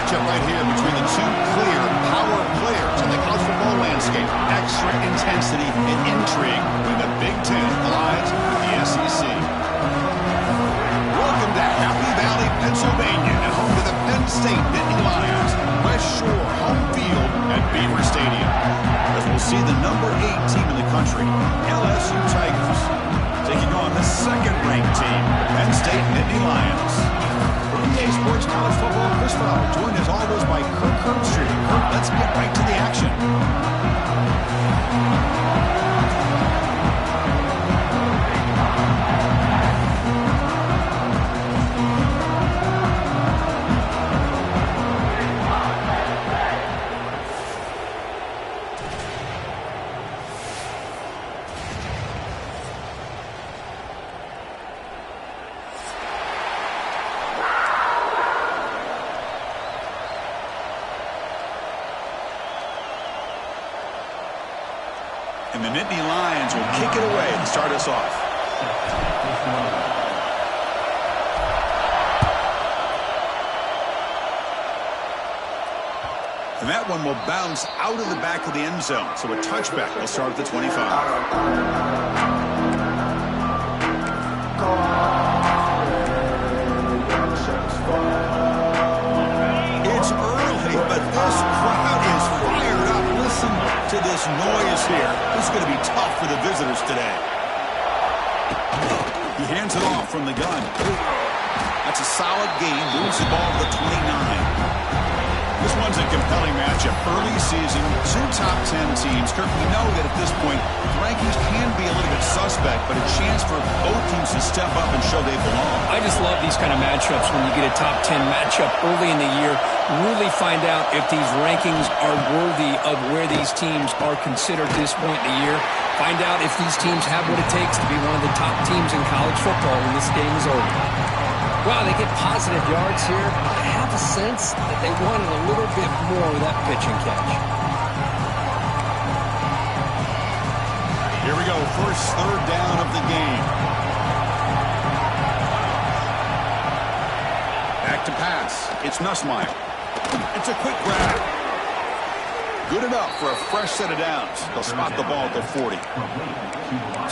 matchup right here between the two clear power players in the college football landscape. Extra intensity and intrigue between the Big Ten, the Lions, and the SEC. Welcome to Happy Valley, Pennsylvania, and home to the Penn State-Nittany Lions. West Shore home field at Beaver Stadium. As we'll see the number 8 team in the country, LSU Tigers, taking on the second-ranked team, Penn State-Nittany Lions. EA Sports College Football, Chris Fowler, joined as always by Kirk Herbstreit. Kirk, let's get right to the action. And the Nittany Lions will kick it away to start us off. And that one will bounce out of the back of the end zone. So a touchback will start at the 25. It's early, but this crowd is fired up. Listen to this noise here. This is going to be tough for the visitors today. He hands it off from the gun. That's a solid gain. Moves the ball to the 29. This one's a compelling matchup. Early season, 2 top 10 teams. Kirk, we know that at this point, the rankings can be a little bit suspect, but a chance for both teams to step up and show they belong. I just love these kind of matchups when you get a top 10 matchup early in the year. Really find out if these rankings are worthy of where these teams are considered at this point in the year. Find out if these teams have what it takes to be one of the top teams in college football when this game is over. Wow, they get positive yards here. I have a sense that they wanted a little bit more with that pitch and catch. Here we go, first third down of the game. Back to pass. It's Nussmeier. It's a quick grab. Good enough for a fresh set of downs. They'll spot the ball at the 40.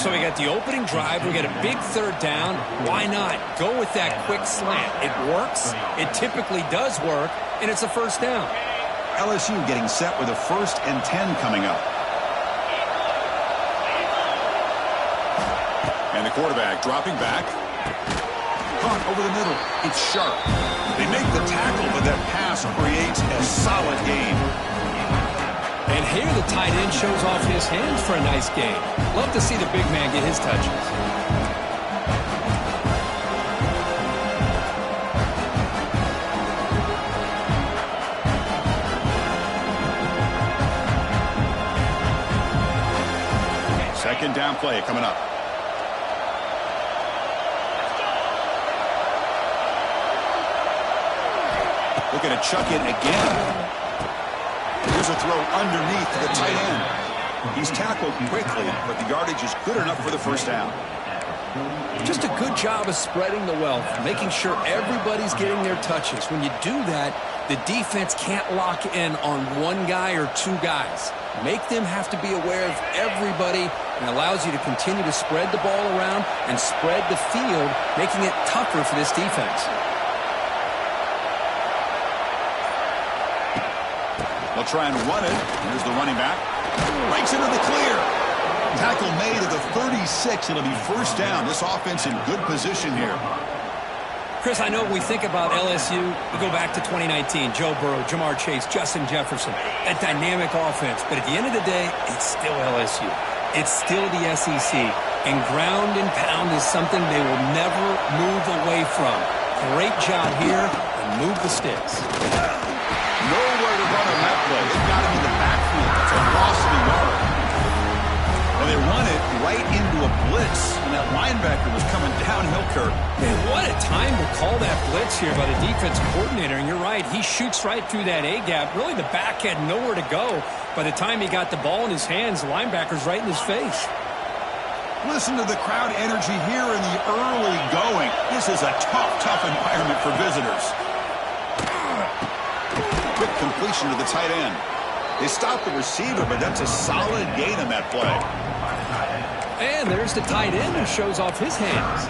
So we got the opening drive. We got a big third down. Why not go with that quick slant? It works. It typically does work, and it's a first down. LSU getting set with a 1st and 10 coming up. And the quarterback dropping back. Caught over the middle. It's sharp. They make the tackle, but that pass creates a solid gain. And here the tight end shows off his hands for a nice gain. Love to see the big man get his touches. Second down play coming up. Looking to chuck it again. Here's a throw underneath the tight end. He's tackled quickly, but the yardage is good enough for the first down. Just a good job of spreading the wealth, making sure everybody's getting their touches. When you do that, the defense can't lock in on one guy or 2 guys. Make them have to be aware of everybody, and allows you to continue to spread the ball around and spread the field, making it tougher for this defense. They'll try and run it. Here's the running back. Breaks into the clear. Tackle made at the 36. It'll be first down. This offense in good position here. Chris, I know when we think about LSU, we go back to 2019. Joe Burrow, Jamar Chase, Justin Jefferson. That dynamic offense. But at the end of the day, it's still LSU. It's still the SEC. And ground and pound is something they will never move away from. Great job here, and move the sticks. Nowhere to run on that play. They've got him in the backfield. It's a loss of a yard. Well, they run it right into a blitz, and that linebacker was coming downhill, Kirk. Man, what a time to call that blitz here by the defensive coordinator. And you're right, he shoots right through that A-gap. Really, the back had nowhere to go. By the time he got the ball in his hands, the linebacker's right in his face. Listen to the crowd energy here in the early going. This is a tough, tough environment for visitors. quick completion to the tight end. They stopped the receiver, but that's a solid gain on that play. And there's the tight end who shows off his hands.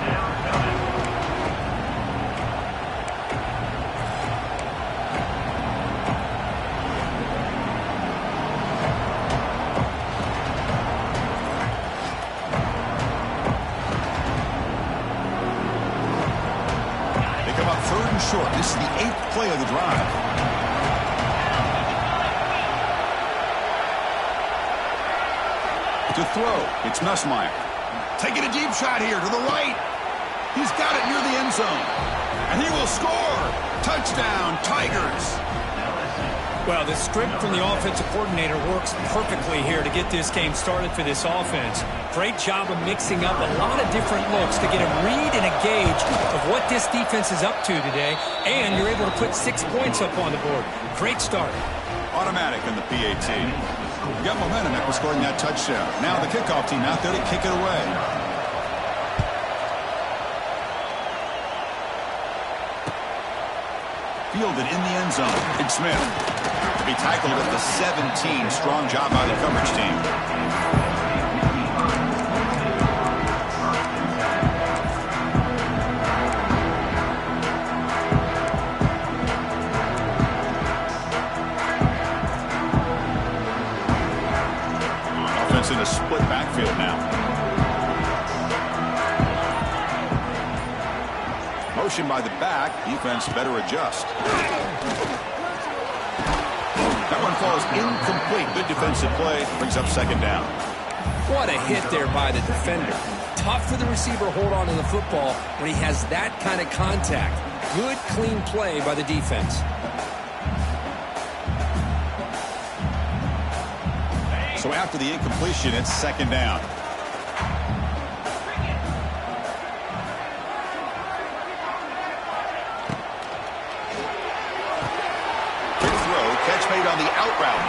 They come up 3rd and short. This is the 8th play of the drive. To throw, it's Nussmeier. Taking a deep shot here to the right. He's got it near the end zone. And he will score. Touchdown, Tigers. Well, the script from the offensive coordinator works perfectly here to get this game started for this offense. Great job of mixing up a lot of different looks to get a read and a gauge of what this defense is up to today. And you're able to put 6 points up on the board. Great start. Automatic in the PAT. We got momentum after scoring that touchdown. Now the kickoff team out there to kick it away. Fielded in the end zone. Big Smith. To be tackled at the 17. Strong job by the coverage team. In a split backfield now. Motion by the back. Defense better adjust. That one falls incomplete. Good defensive play. Brings up 2nd down. What a hit there by the defender. Tough for the receiver to hold on to the football when he has that kind of contact. Good, clean play by the defense. So after the incompletion, it's 2nd down. Quick throw, catch made on the out route.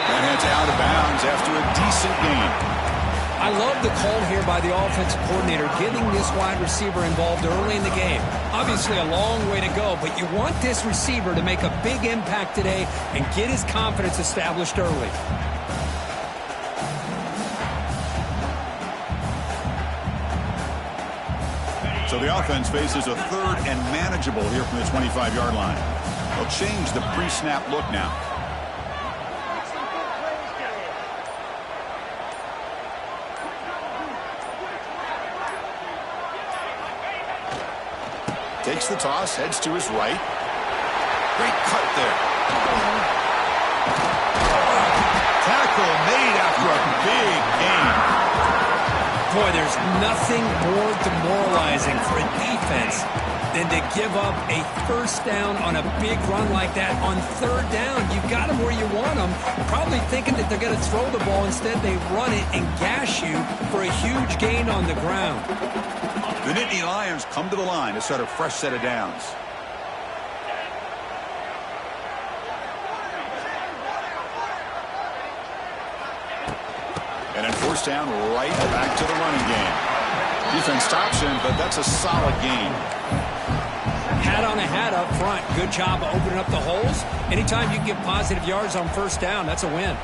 And it's out of bounds after a decent gain. I love the call here by the offensive coordinator, getting this wide receiver involved early in the game. Obviously a long way to go, but you want this receiver to make a big impact today and get his confidence established early. So the offense faces a 3rd and manageable here from the 25-yard line. They'll change the pre-snap look now. Takes the toss, heads to his right. Great cut there. Tackle made after a big gain. Boy, there's nothing more demoralizing for a defense than to give up a 1st down on a big run like that on 3rd down. You've got them where you want them, probably thinking that they're going to throw the ball. Instead, they run it and gash you for a huge gain on the ground. The Nittany Lions come to the line to start a fresh set of downs. And then 4th down, right back to the running game. Defense stops him, but that's a solid gain. Hat on a hat up front. Good job of opening up the holes. Anytime you can get positive yards on 1st down, that's a win.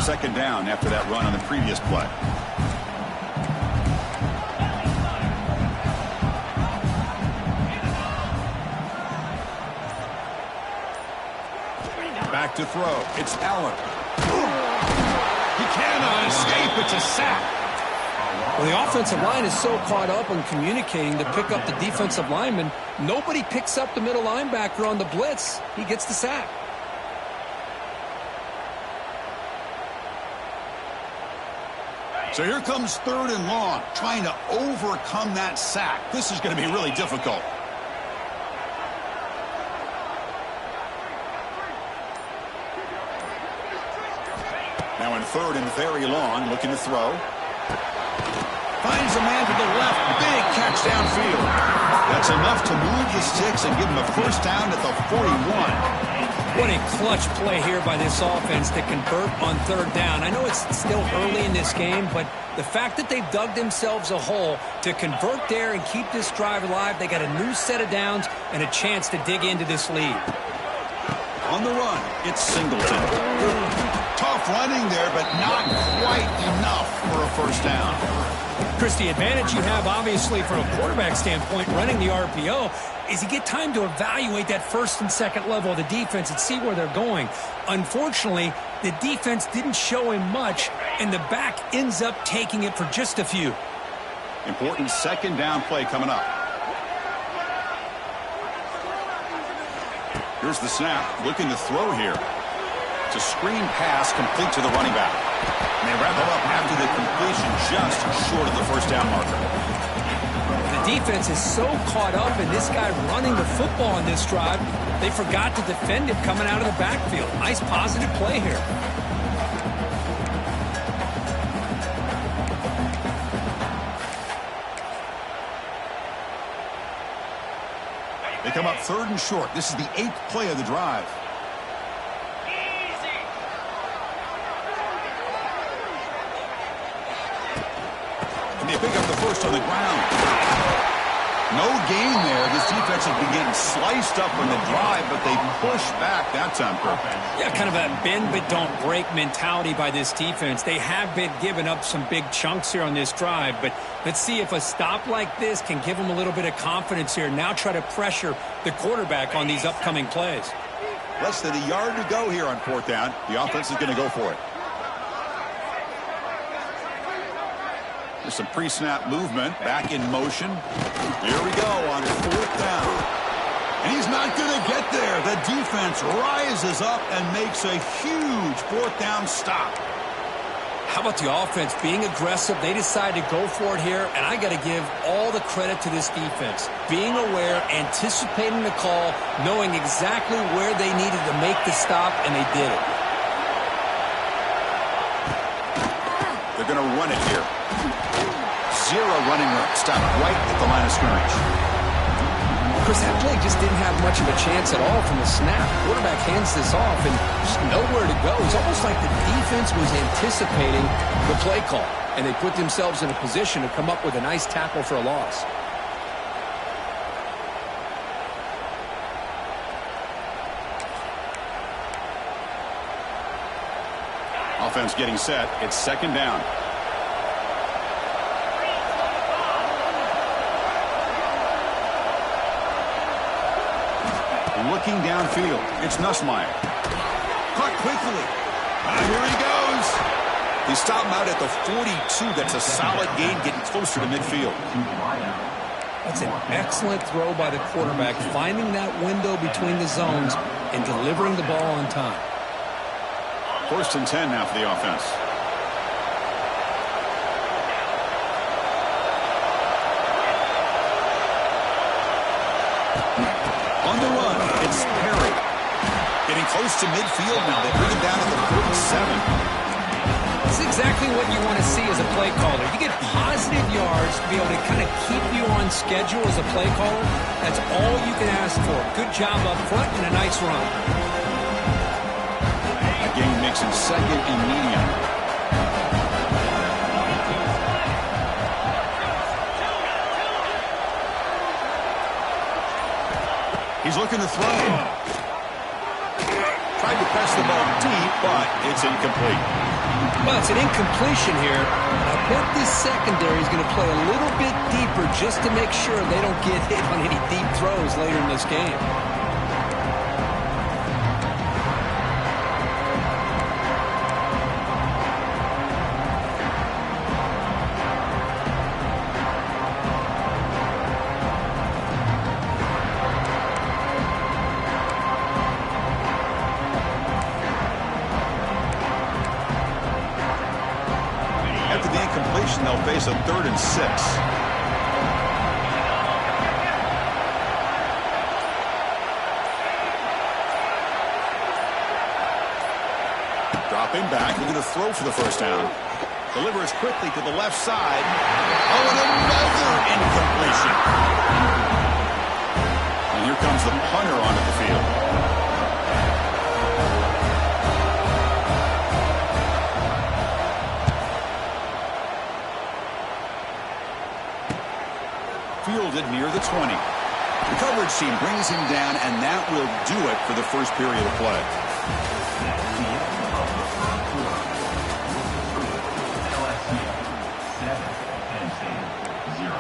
Second down after that run on the previous play. Back to throw. It's Allen. He cannot escape. It's a sack. Well, the offensive line is so caught up on communicating to pick up the defensive lineman. Nobody picks up the middle linebacker on the blitz. He gets the sack. So here comes 3rd and long, trying to overcome that sack. This is going to be really difficult. Now in 3rd and very long, looking to throw. Finds a man to the left. Big catch downfield. That's enough to move the sticks and give him a 1st down at the 41. What a clutch play here by this offense to convert on third down. I know it's still early in this game, but the fact that they've dug themselves a hole to convert there and keep this drive alive, they got a new set of downs and a chance to dig into this lead. On the run, it's Singleton. Tough running there, but not quite enough for a first down. Chris, the advantage you have, obviously, from a quarterback standpoint, running the RPO, is you get time to evaluate that first and second level of the defense and see where they're going. Unfortunately, the defense didn't show him much, and the back ends up taking it for just a few. Important second down play coming up. Here's the snap, looking to throw here. It's a screen pass complete to the running back. And they wrap it up after the completion, just short of the first down marker. The defense is so caught up in this guy running the football on this drive, they forgot to defend him coming out of the backfield. Nice positive play here. They come up third and short. This is the 8th play of the drive. And they pick up the first on the ground. No gain there. This defense has been getting sliced up on the drive, but they push back that time. Yeah, kind of a bend but don't break mentality by this defense. They have been giving up some big chunks here on this drive, but let's see if a stop like this can give them a little bit of confidence here. Now try to pressure the quarterback on these upcoming plays. Less than a yard to go here on fourth down. The offense is going to go for it. There's some pre-snap movement. Back in motion. Here we go on fourth down. And he's not going to get there. The defense rises up and makes a huge fourth down stop. How about the offense being aggressive? They decide to go for it here, and I got to give all the credit to this defense. Being aware, anticipating the call, knowing exactly where they needed to make the stop, and they did it. They're going to run it here. Zero running room. Stop right at the line of scrimmage. Chris, that play just didn't have much of a chance at all from the snap. Quarterback hands this off and just nowhere to go. It's almost like the defense was anticipating the play call, and they put themselves in a position to come up with a nice tackle for a loss. Offense getting set. It's second down. Looking downfield. It's Nussmeier. Caught quickly. Here he goes. They stop him out at the 42. That's a solid gain, getting closer to midfield. That's an excellent throw by the quarterback, finding that window between the zones and delivering the ball on time. First and 10 now for the offense. On the run, it's Perry. Getting close to midfield now. They bring him down at the 47. This is exactly what you want to see as a play caller. You get positive yards to be able to kind of keep you on schedule as a play caller. That's all you can ask for. Good job up front and a nice run. Gain makes him second and medium. He's looking to throw. Tried to press the ball deep, but it's incomplete. Well, it's an incompletion here. I bet this secondary is going to play a little bit deeper just to make sure they don't get hit on any deep throws later in this game. They'll face a 3rd and 6. Dropping back, looking to throw for the first down. Delivers quickly to the left side. Oh, and another incompletion. And here comes the punter onto the field. fielded near the 20. The coverage team brings him down, and that will do it for the first period of play. LSU 7, Penn State 0.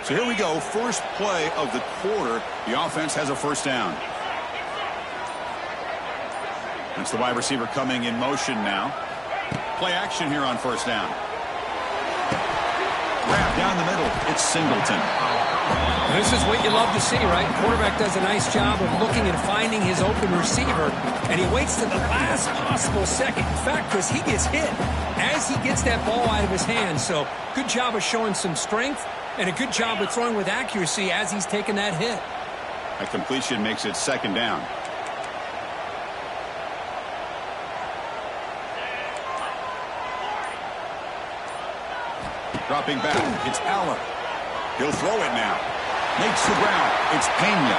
So here we go, first play of the quarter. The offense has a first down. That's the wide receiver coming in motion now. Play action here on first down. Grab down the middle. It's Singleton. This is what you love to see, right? Quarterback does a nice job of looking and finding his open receiver, and he waits to the last possible second. In fact, Chris, he gets hit as he gets that ball out of his hands. So good job of showing some strength and a good job of throwing with accuracy as he's taking that hit. A completion makes it second down. Dropping back, it's Allen. He'll throw it now. Makes the ground. It's Pena.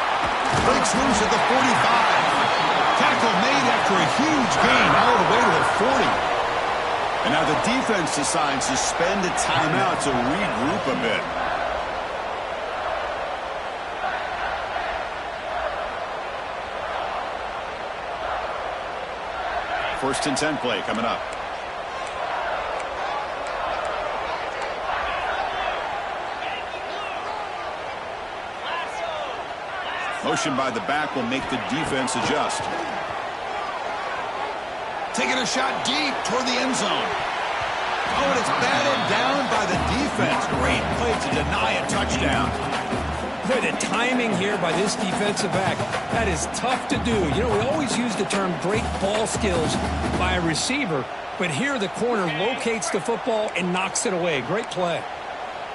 Breaks loose at the 45. Tackle made after a huge gain all the way to the 40. And now the defense decides to spend a timeout to regroup a bit. First and 10 play coming up. Motion by the back will make the defense adjust. Taking a shot deep toward the end zone. Oh, and it's batted down by the defense. Great play to deny a touchdown. Boy, the timing here by this defensive back, that is tough to do. You know, we always use the term great ball skills by a receiver, but here the corner locates the football and knocks it away. Great play.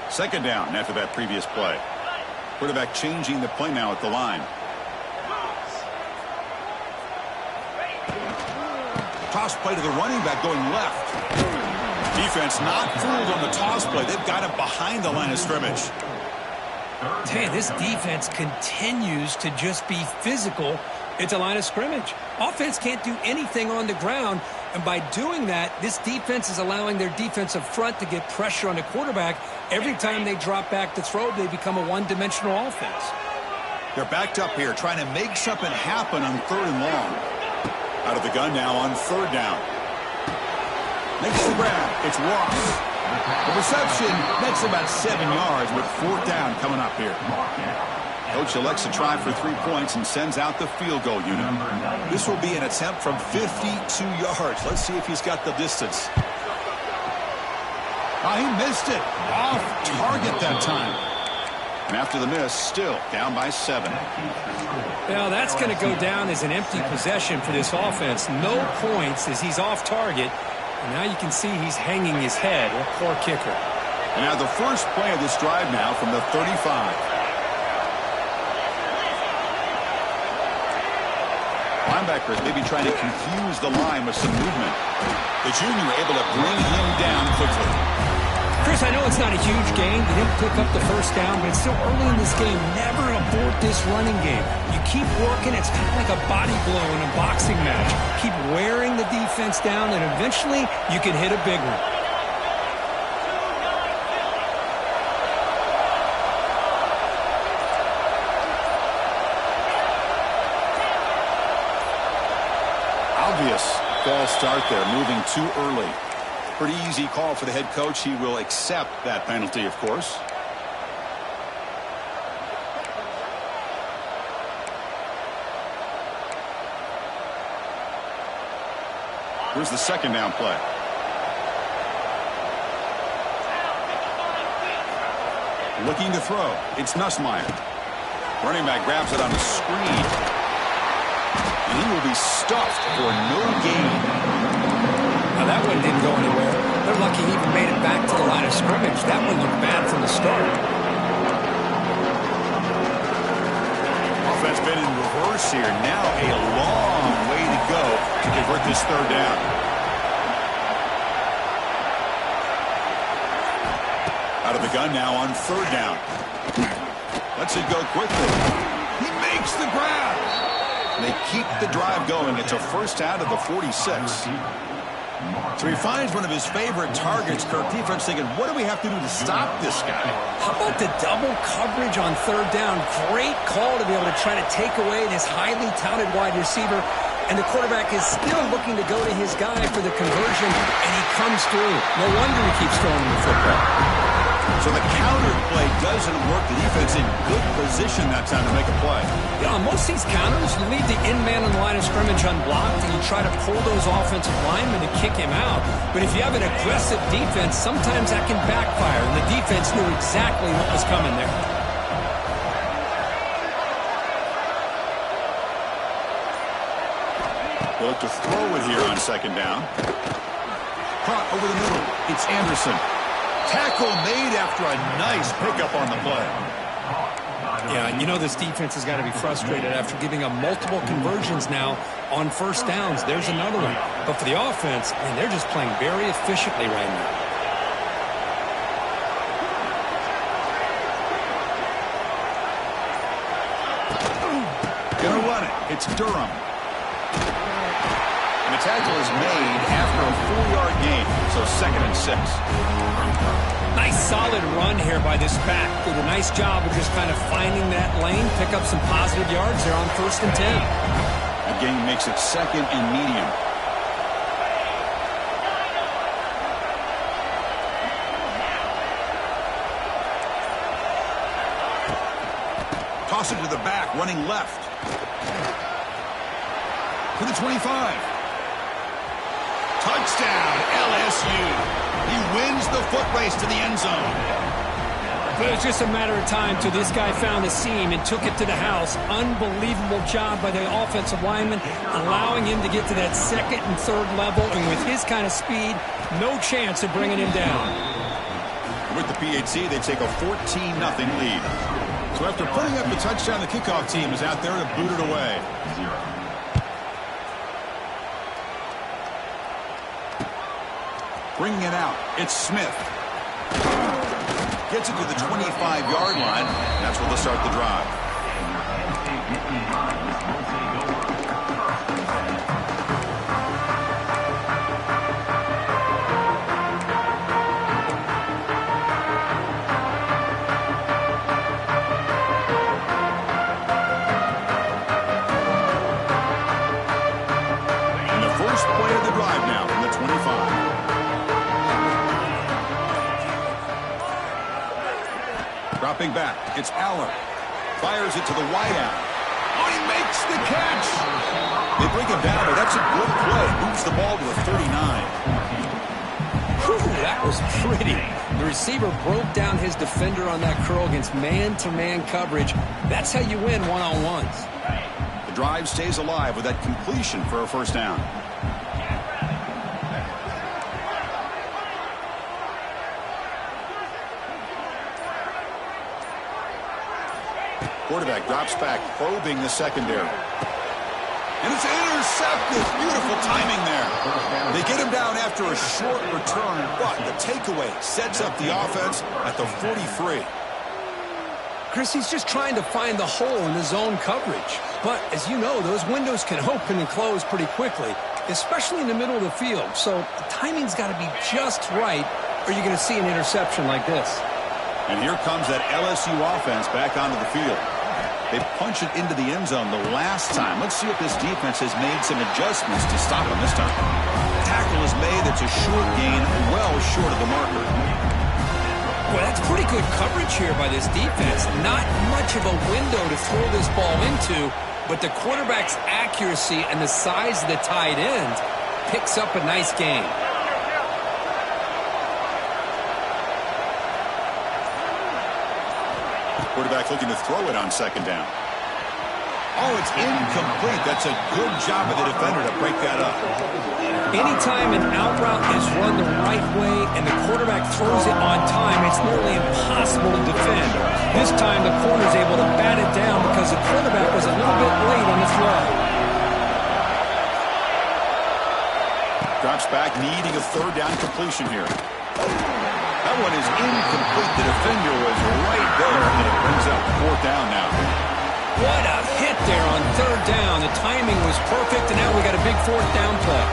Second down after that previous play. Quarterback changing the play now at the line. Toss play to the running back going left. Defense not fooled on the toss play. They've got him behind the line of scrimmage. Man, this defense continues to just be physical at the line of scrimmage. Offense can't do anything on the ground, and by doing that, this defense is allowing their defensive front to get pressure on the quarterback. Every time they drop back to throw, they become a one-dimensional offense. They're backed up here, trying to make something happen on third and long. Out of the gun now on third down. Makes the grab. It's Ross. The reception makes about 7 yards with fourth down coming up here. Coach elects to try for 3 points and sends out the field goal unit. This will be an attempt from 52 yards. Let's see if he's got the distance. Oh, he missed it. Off target that time. And after the miss, still down by 7. Now, that's going to go down as an empty possession for this offense. No points as he's off target. And now you can see he's hanging his head. A poor kicker. And now the first play of this drive now from the 35. Linebackers maybe trying to confuse the line with some movement. The junior able to bring him down quickly. Chris, I know it's not a huge game. They didn't pick up the first down, but it's still early in this game. Never abort this running game. You keep working. It's kind of like a body blow in a boxing match. Keep wearing the defense down, and eventually you can hit a big one. Obvious false start there, moving too early. Pretty easy call for the head coach. He will accept that penalty, of course. Here's the second down play. Looking to throw. It's Nussmeier. Running back grabs it on the screen. And he will be stuffed for no gain. Now, that one didn't go anywhere. They're lucky he even made it back to the line of scrimmage. That one looked bad from the start. Offense been in reverse here. Now a long way to go to convert this third down. A Out of the gun now on third down. Lets it go quickly. He makes the grab. They keep the drive going. It's a first out of the 46. So he finds one of his favorite targets. Kirk, defense thinking, what do we have to do to stop this guy? How about the double coverage on third down? Great call to be able to try to take away this highly touted wide receiver. And the quarterback is still looking to go to his guy for the conversion, and he comes through. No wonder he keeps throwing him the football. So the counter play doesn't work. The defense in good position that time to make a play. Yeah, on most of these counters, you leave the in man on the line of scrimmage unblocked, and you try to pull those offensive linemen to kick him out. But if you have an aggressive defense, sometimes that can backfire, and the defense knew exactly what was coming there. They look to throw it here on second down. Caught over the middle. It's Anderson. Tackle made after a nice pickup on the play. Yeah, you know this defense has got to be frustrated after giving up multiple conversions now on first downs. There's another one. But for the offense, man, they're just playing very efficiently right now. Gonna run it. It's Durham. And the tackle is made after a 4-yard gain. So 2nd and 6. Nice solid run here by this back. Did a nice job of just kind of finding that lane, pick up some positive yards there on 1st and 10. The gain makes it 2nd and medium. Toss it to the back, running left. To the 25. Touchdown, LSU. He wins the foot race to the end zone. It was just a matter of time till this guy found a seam and took it to the house. Unbelievable job by the offensive lineman, allowing him to get to that 2nd and 3rd level. And with his kind of speed, no chance of bringing him down. With the PAT, they take a 14-0 lead. So after putting up the touchdown, the kickoff team is out there to boot it away. 0. Bringing it out, it's Smith. Gets it to the 25-yard line. That's where they'll start the drive. And the first play of the drive now from the 25. Dropping back, it's Aller. Fires it to the wideout. Oh, he makes the catch! They bring him down, but that's a good play. Moves the ball to the 39. Whew, that was pretty. The receiver broke down his defender on that curl against man-to-man coverage. That's how you win one-on-ones. The drive stays alive with that completion for a first down. Quarterback drops back, probing the secondary. And it's intercepted. Beautiful timing there. They get him down after a short return, but the takeaway sets up the offense at the 43. Chris, he's just trying to find the hole in the zone coverage. But, as you know, those windows can open and close pretty quickly, especially in the middle of the field. So the timing's got to be just right, or you're going to see an interception like this. And here comes that LSU offense back onto the field. They punch it into the end zone the last time. Let's see if this defense has made some adjustments to stop them this time. Tackle is made. That's a short gain, well short of the marker. Well, that's pretty good coverage here by this defense. Not much of a window to throw this ball into, but the quarterback's accuracy and the size of the tight end picks up a nice gain. Quarterback looking to throw it on second down. Oh, it's incomplete. That's a good job of the defender to break that up. Anytime an out route is run the right way and the quarterback throws it on time, it's nearly impossible to defend. This time the corner's able to bat it down because the quarterback was a little bit late on the throw. Drops back, needing a third down completion here. That one is incomplete. The defender was right there, and it brings up 4th down now. What a hit there on 3rd down. The timing was perfect, and now we got a big 4th down play.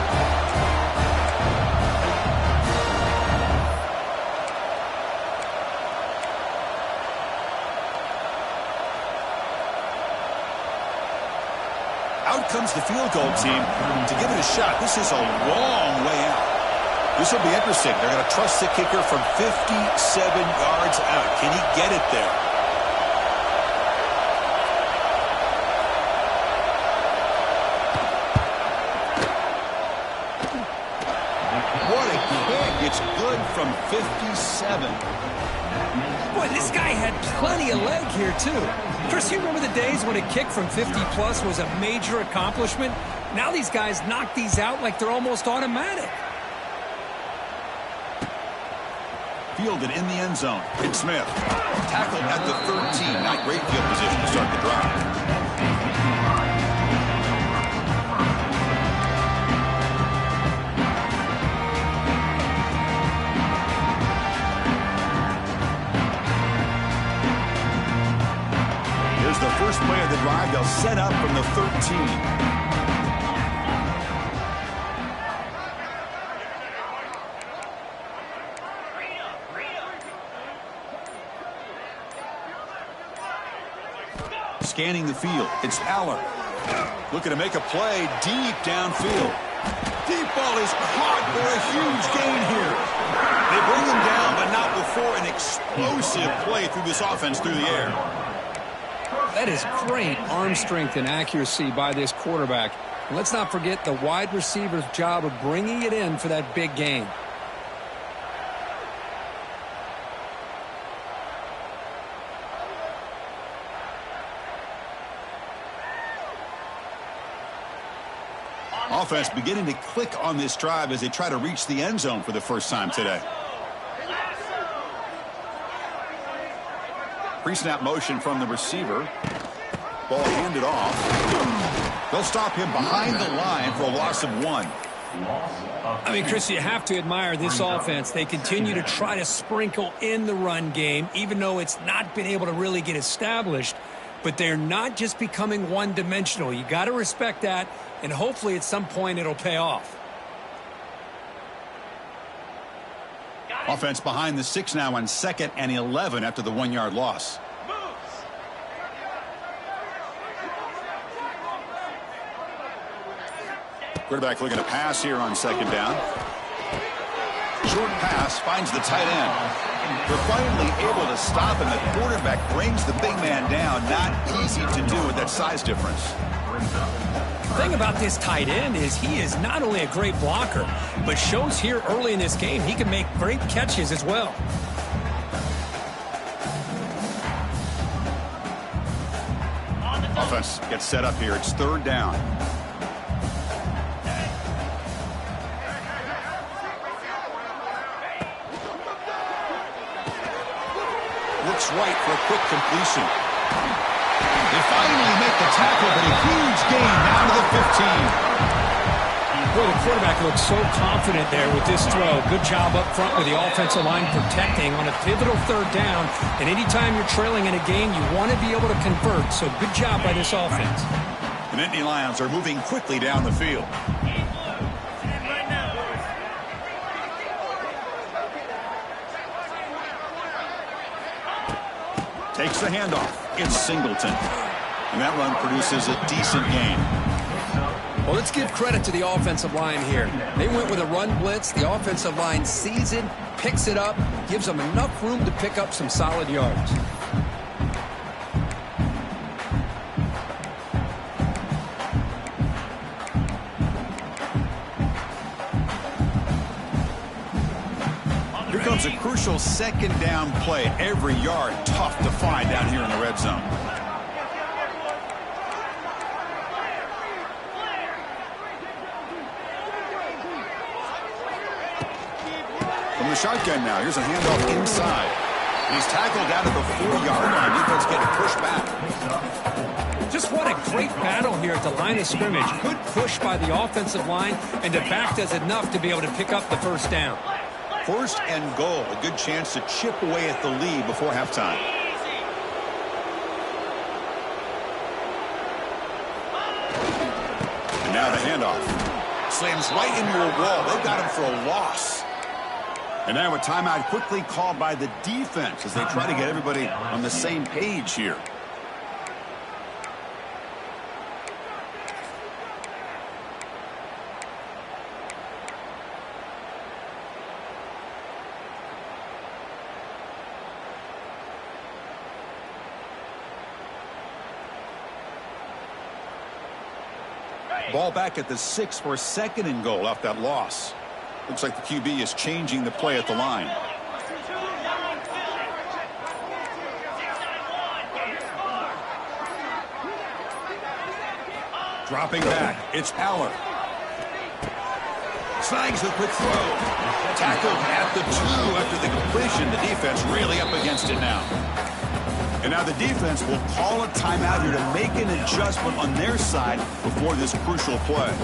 Out comes the field goal team to give it a shot. This is a long way out. This will be interesting. They're going to trust the kicker from 57 yards out. Can he get it there? What a kick. It's good from 57. Boy, this guy had plenty of leg here, too. Chris, you remember the days when a kick from 50-plus was a major accomplishment? Now these guys knock these out like they're almost automatic. Fielded in the end zone. It's Smith. Tackled at the 13. Not great field position to start the drive. Here's the first play of the drive. They'll set up from the 13. Scanning the field. It's Aller. Looking to make a play deep downfield. Deep ball is caught for a huge gain here. They bring him down, but not before an explosive play through this offense through the air. That is great arm strength and accuracy by this quarterback. And let's not forget the wide receiver's job of bringing it in for that big gain. Offense beginning to click on this drive as they try to reach the end zone for the first time today. Pre-snap motion from the receiver. Ball handed off. They'll stop him behind the line for a loss of 1. I mean, Chris, you have to admire this offense. They continue to try to sprinkle in the run game, even though it's not been able to really get established. But they're not just becoming one-dimensional. You got to respect that, and hopefully at some point it'll pay off. Offense behind the 6 now on 2nd and 11 after the 1-yard loss. Quarterback looking to pass here on 2nd down. Short pass finds the tight end. They're finally able to stop, and the quarterback brings the big man down. Not easy to do with that size difference. The thing about this tight end is he is not only a great blocker, but shows here early in this game he can make great catches as well. Offense gets set up here. It's 3rd down. Looks right for a quick completion. They finally make the tackle, but a huge gain down to the 15. Boy, the quarterback looks so confident there with this throw. Good job up front with the offensive line protecting on a pivotal 3rd down. And anytime you're trailing in a game, you want to be able to convert. So good job by this offense. The Nittany Lions are moving quickly down the field. Takes the handoff. It's Singleton. And that run produces a decent gain. Well, let's give credit to the offensive line here. They went with a run blitz. The offensive line sees it, picks it up, gives them enough room to pick up some solid yards. Here comes a crucial 2nd down play. Every yard tough to find down here in the red zone. From the shotgun now. Here's a handoff inside. And he's tackled down at the 4-yard line. Defense getting pushed back. Just what a great battle here at the line of scrimmage. Good push by the offensive line, and the back does enough to be able to pick up the 1st down. First and goal, a good chance to chip away at the lead before halftime. And now the handoff. Slams right into a wall. They've got him for a loss. And now a timeout quickly called by the defense as they try to get everybody on the same page here. Ball back at the 6 for a second and goal off that loss. Looks like the QB is changing the play at the line. Dropping back, it's Aller. Snags the quick throw. Tackled at the 2 after the completion. The defense really up against it now. And now the defense will call a timeout here to make an adjustment on their side before this crucial play.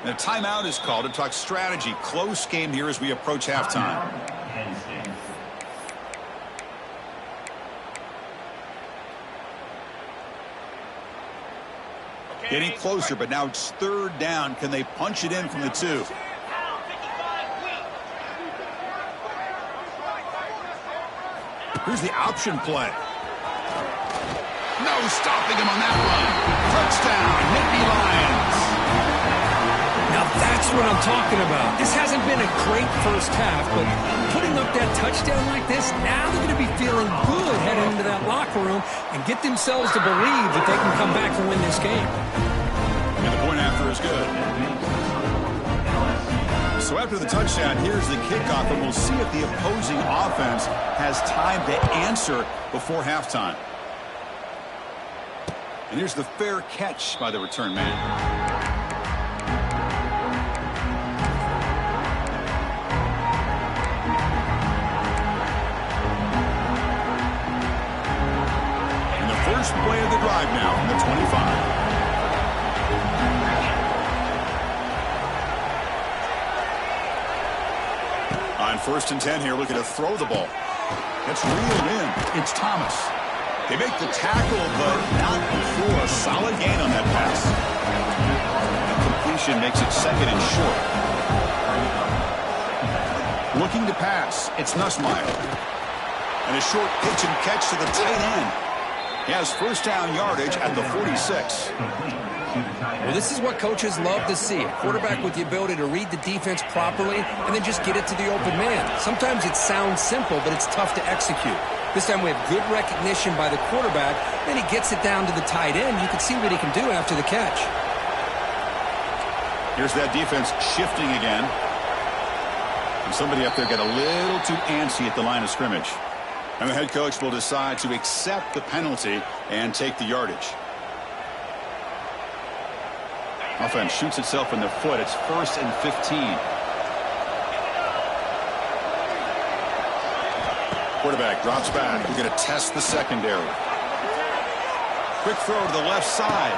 And a timeout is called to talk strategy. Close game here as we approach halftime. Getting closer, but now it's third down. Can they punch it in from the 2? Here's the option play. No stopping him on that run. Touchdown, Nittany Lions. Now that's what I'm talking about. This hasn't been a great first half, but putting up that touchdown like this, now they're going to be feeling good heading into that locker room and get themselves to believe that they can come back and win this game. And the point after is good. So after the touchdown, here's the kickoff, and we'll see if the opposing offense has time to answer before halftime. And here's the fair catch by the return man. First play of the drive now from the 25. On 1st and 10 here, looking to throw the ball. It's reeled in. It's Thomas. They make the tackle, but not before a solid gain on that pass. The completion makes it 2nd and short. Looking to pass. It's Nussmeier. And a short pitch and catch to the tight end. He has first down yardage at the 46. Well, this is what coaches love to see. A quarterback with the ability to read the defense properly and then just get it to the open man. Sometimes it sounds simple, but it's tough to execute. This time we have good recognition by the quarterback. Then he gets it down to the tight end. You can see what he can do after the catch. Here's that defense shifting again. And somebody up there got a little too antsy at the line of scrimmage. And the head coach will decide to accept the penalty and take the yardage. Offense shoots itself in the foot. It's 1st and 15. Quarterback drops back. We're going to test the secondary. Quick throw to the left side.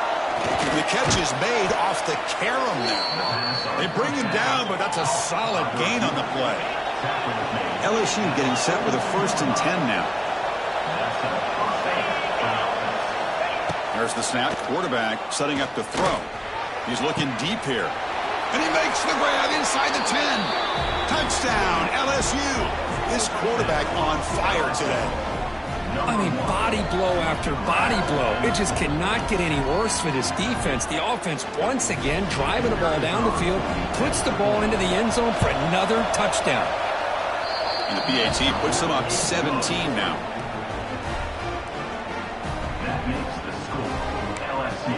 The catch is made off the carom there. They bring him down, but that's a solid gain on the play. LSU getting set with a 1st and 10 now. There's the snap. Quarterback setting up the throw. He's looking deep here. And he makes the grab inside the 10. Touchdown, LSU. This quarterback on fire today. I mean, body blow after body blow. It just cannot get any worse for this defense. The offense, once again, driving the ball down the field, puts the ball into the end zone for another touchdown. And the PAT puts them up 17 now. That makes the score LSU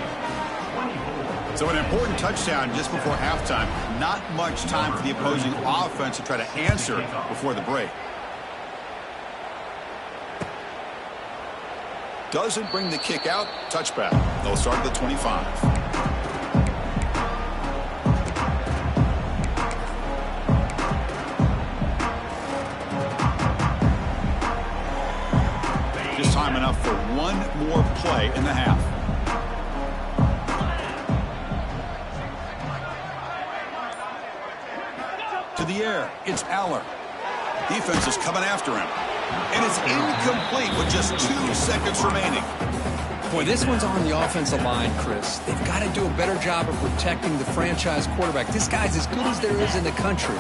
24. So an important touchdown just before halftime. Not much time for the opposing offense to try to answer before the break. Doesn't bring the kick out. Touchback. They'll start at the 25. one more play in the half. To the air, it's Aller. Defense is coming after him. And it's incomplete with just 2 seconds remaining. Boy, this one's on the offensive line, Chris. They've got to do a better job of protecting the franchise quarterback. This guy's as good as there is in the country,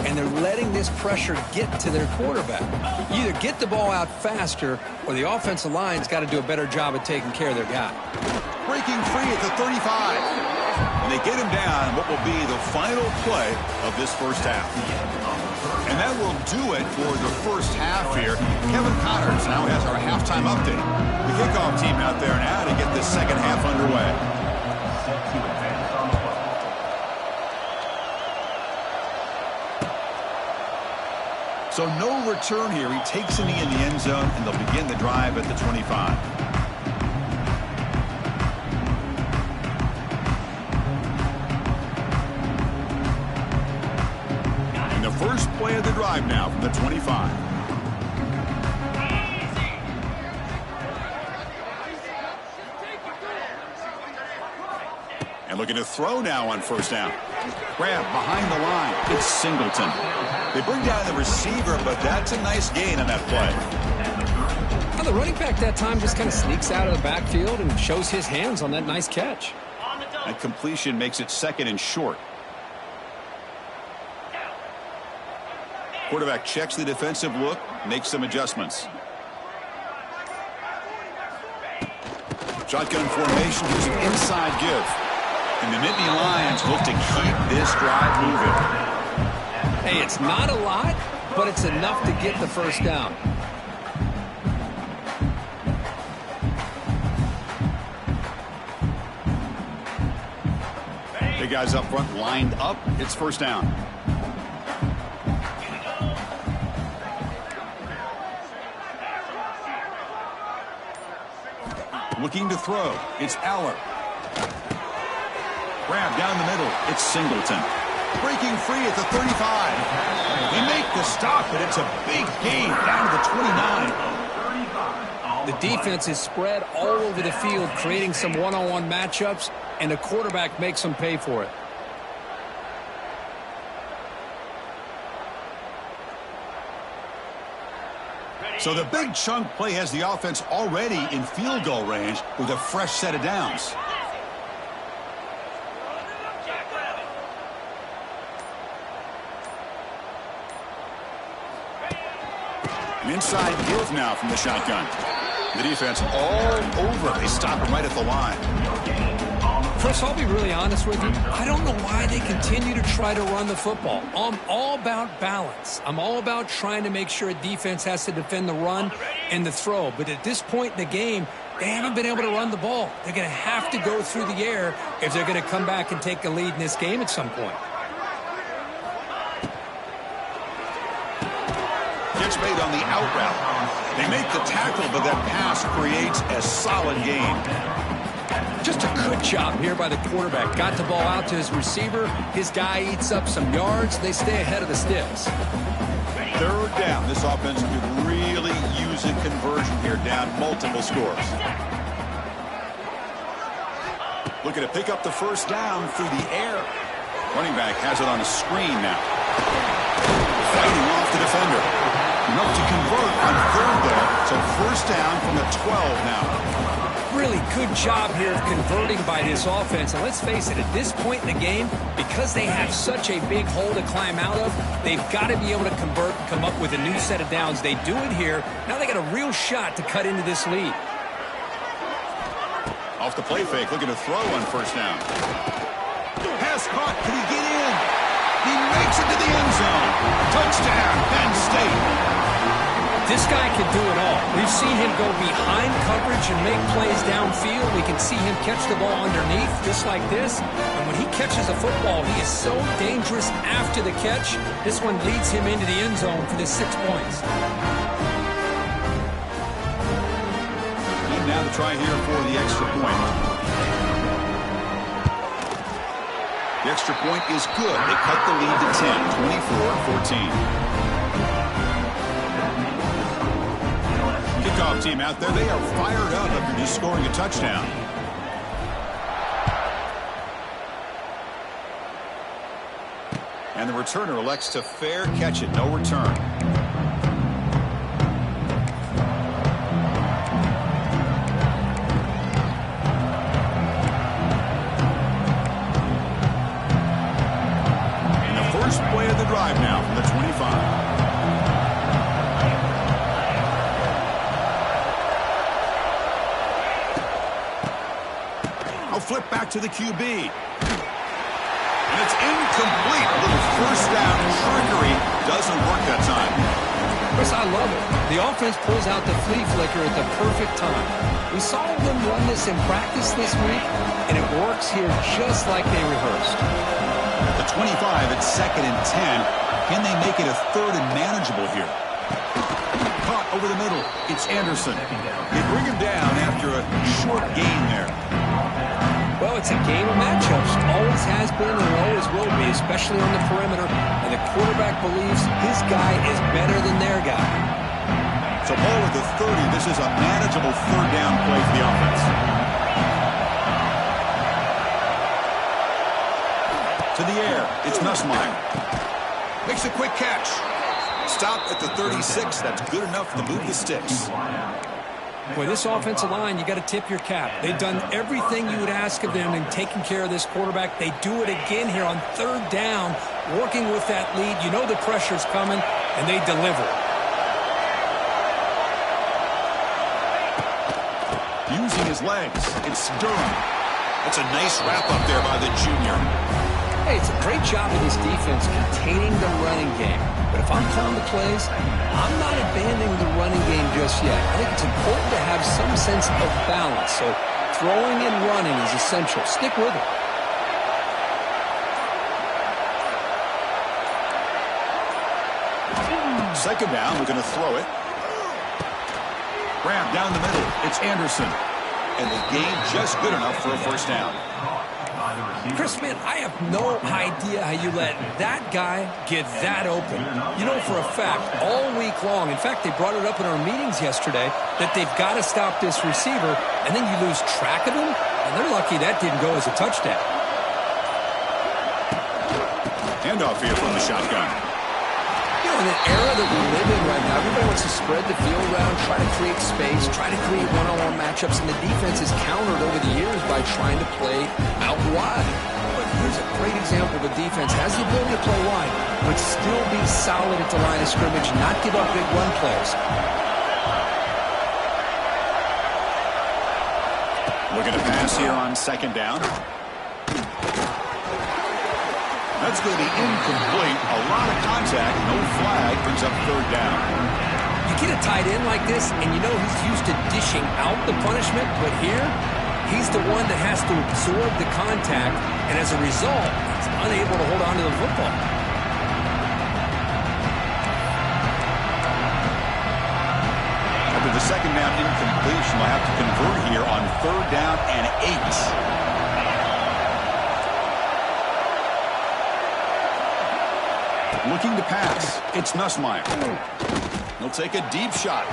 and they're letting this pressure get to their quarterback. You either get the ball out faster, or the offensive line's got to do a better job of taking care of their guy. Breaking free at the 35. And they get him down what will be the final play of this first half. And that will do it for the first half here. Kevin Connors now has our halftime update. The kickoff team out there now to get this second half underway. So no return here. He takes a knee in the end zone, and they'll begin the drive at the 25. First play of the drive now from the 25. And looking to throw now on first down. Grab behind the line. It's Singleton. They bring down the receiver, but that's a nice gain on that play. Well, the running back that time just kind of sneaks out of the backfield and shows his hands on that nice catch. That completion makes it second and short. Quarterback checks the defensive look, makes some adjustments. Shotgun formation, here's an inside give. And the Nittany Lions look to keep this drive moving. Hey, it's not a lot, but it's enough to get the first down. Big guys up front lined up. It's first down. Looking to throw. It's Aller. Grab down the middle. It's Singleton. Breaking free at the 35. They make the stop, but it's a big gain down to the 29. The defense is spread all over the field, creating some one-on-one matchups, and the quarterback makes them pay for it. So the big chunk play has the offense already in field goal range with a fresh set of downs. An inside give now from the shotgun. The defense all over. They stop him right at the line. Chris, I'll be really honest with you. I don't know why they continue to try to run the football. I'm all about balance. I'm all about trying to make sure a defense has to defend the run and the throw. But at this point in the game, they haven't been able to run the ball. They're going to have to go through the air if they're going to come back and take a lead in this game at some point. Gets made on the out route. They make the tackle, but that pass creates a solid gain. Just a good job here by the quarterback. Got the ball out to his receiver. His guy eats up some yards. They stay ahead of the sticks. Third down. This offense could really use a conversion here, down multiple scores. Looking to pick up the first down through the air. Running back has it on the screen now. Fighting off the defender. Enough to convert on third there. So first down from the 12 now. Really good job here of converting by this offense. And let's face it, at this point in the game, because they have such a big hole to climb out of, they've got to be able to convert, come up with a new set of downs. They do it here. Now they got a real shot to cut into this lead. Off the play fake, looking to throw on first down. Pass caught. Can he get in? He makes it to the end zone. Touchdown, Penn State. This guy can do it all. We've seen him go behind coverage and make plays downfield. We can see him catch the ball underneath, just like this. And when he catches a football, he is so dangerous after the catch. This one leads him into the end zone for the 6 points. And now the try here for the extra point. The extra point is good. They cut the lead to 10, 24-14. kickoff team out there, they are fired up after just scoring a touchdown. And the returner elects to fair catch it. No return. And the first play of the drive now from the 25. Flip back to the QB. And it's incomplete. A little first down trickery doesn't work that time. Chris, I love it. The offense pulls out the flea flicker at the perfect time. We saw them run this in practice this week, and it works here just like they rehearsed. The 25, it's 2nd and 10. Can they make it a 3rd and manageable here? Caught over the middle. It's Anderson. They bring him down after a short gain there. Well, it's a game of matchups. Always has been and always will be, especially on the perimeter. And the quarterback believes his guy is better than their guy. So ball at the 30. This is a manageable 3rd down play for the offense. To the air. It's Nussmeier. Makes a quick catch. Stop at the 36. That's good enough to move the sticks. Boy, this offensive line, you got to tip your cap. They've done everything you would ask of them in taking care of this quarterback. They do it again here on 3rd down, working with that lead. You know the pressure's coming, and they deliver. Using his legs, it's Durham. That's a nice wrap up there by the junior. Hey, it's a great job of this defense containing the running game. But if I'm calling the plays, I'm not abandoning the running game just yet. I think it's important to have some sense of balance. So throwing and running is essential. Stick with it. Second down, we're going to throw it. Grab down the middle. It's Anderson. And the gain just good enough for a first down. Chris, man, I have no idea how you let that guy get that open. You know for a fact, all week long, in fact, they brought it up in our meetings yesterday, that they've got to stop this receiver, and then you lose track of him, and they're lucky that didn't go as a touchdown. Handoff here from the shotgun. You know, in the era that we live in right now, everybody wants to spread the field around, try to create space, try to create one-on-one matchups, and the defense is countered over the years by trying to play out wide. But here's a great example. The defense has the ability to play wide, but still be solid at the line of scrimmage, not give up big run plays. Looking to pass here on 2nd down. That's going to be incomplete. A lot of contact. No flag. Brings up 3rd down. You get a tight end like this, and you know he's used to dishing out the punishment, but here, he's the one that has to absorb the contact, and as a result, he's unable to hold on to the football. After the 2nd down incompletion, they'll have to convert here on 3rd down and 8. Looking to pass. It's Nussmeier. He'll take a deep shot.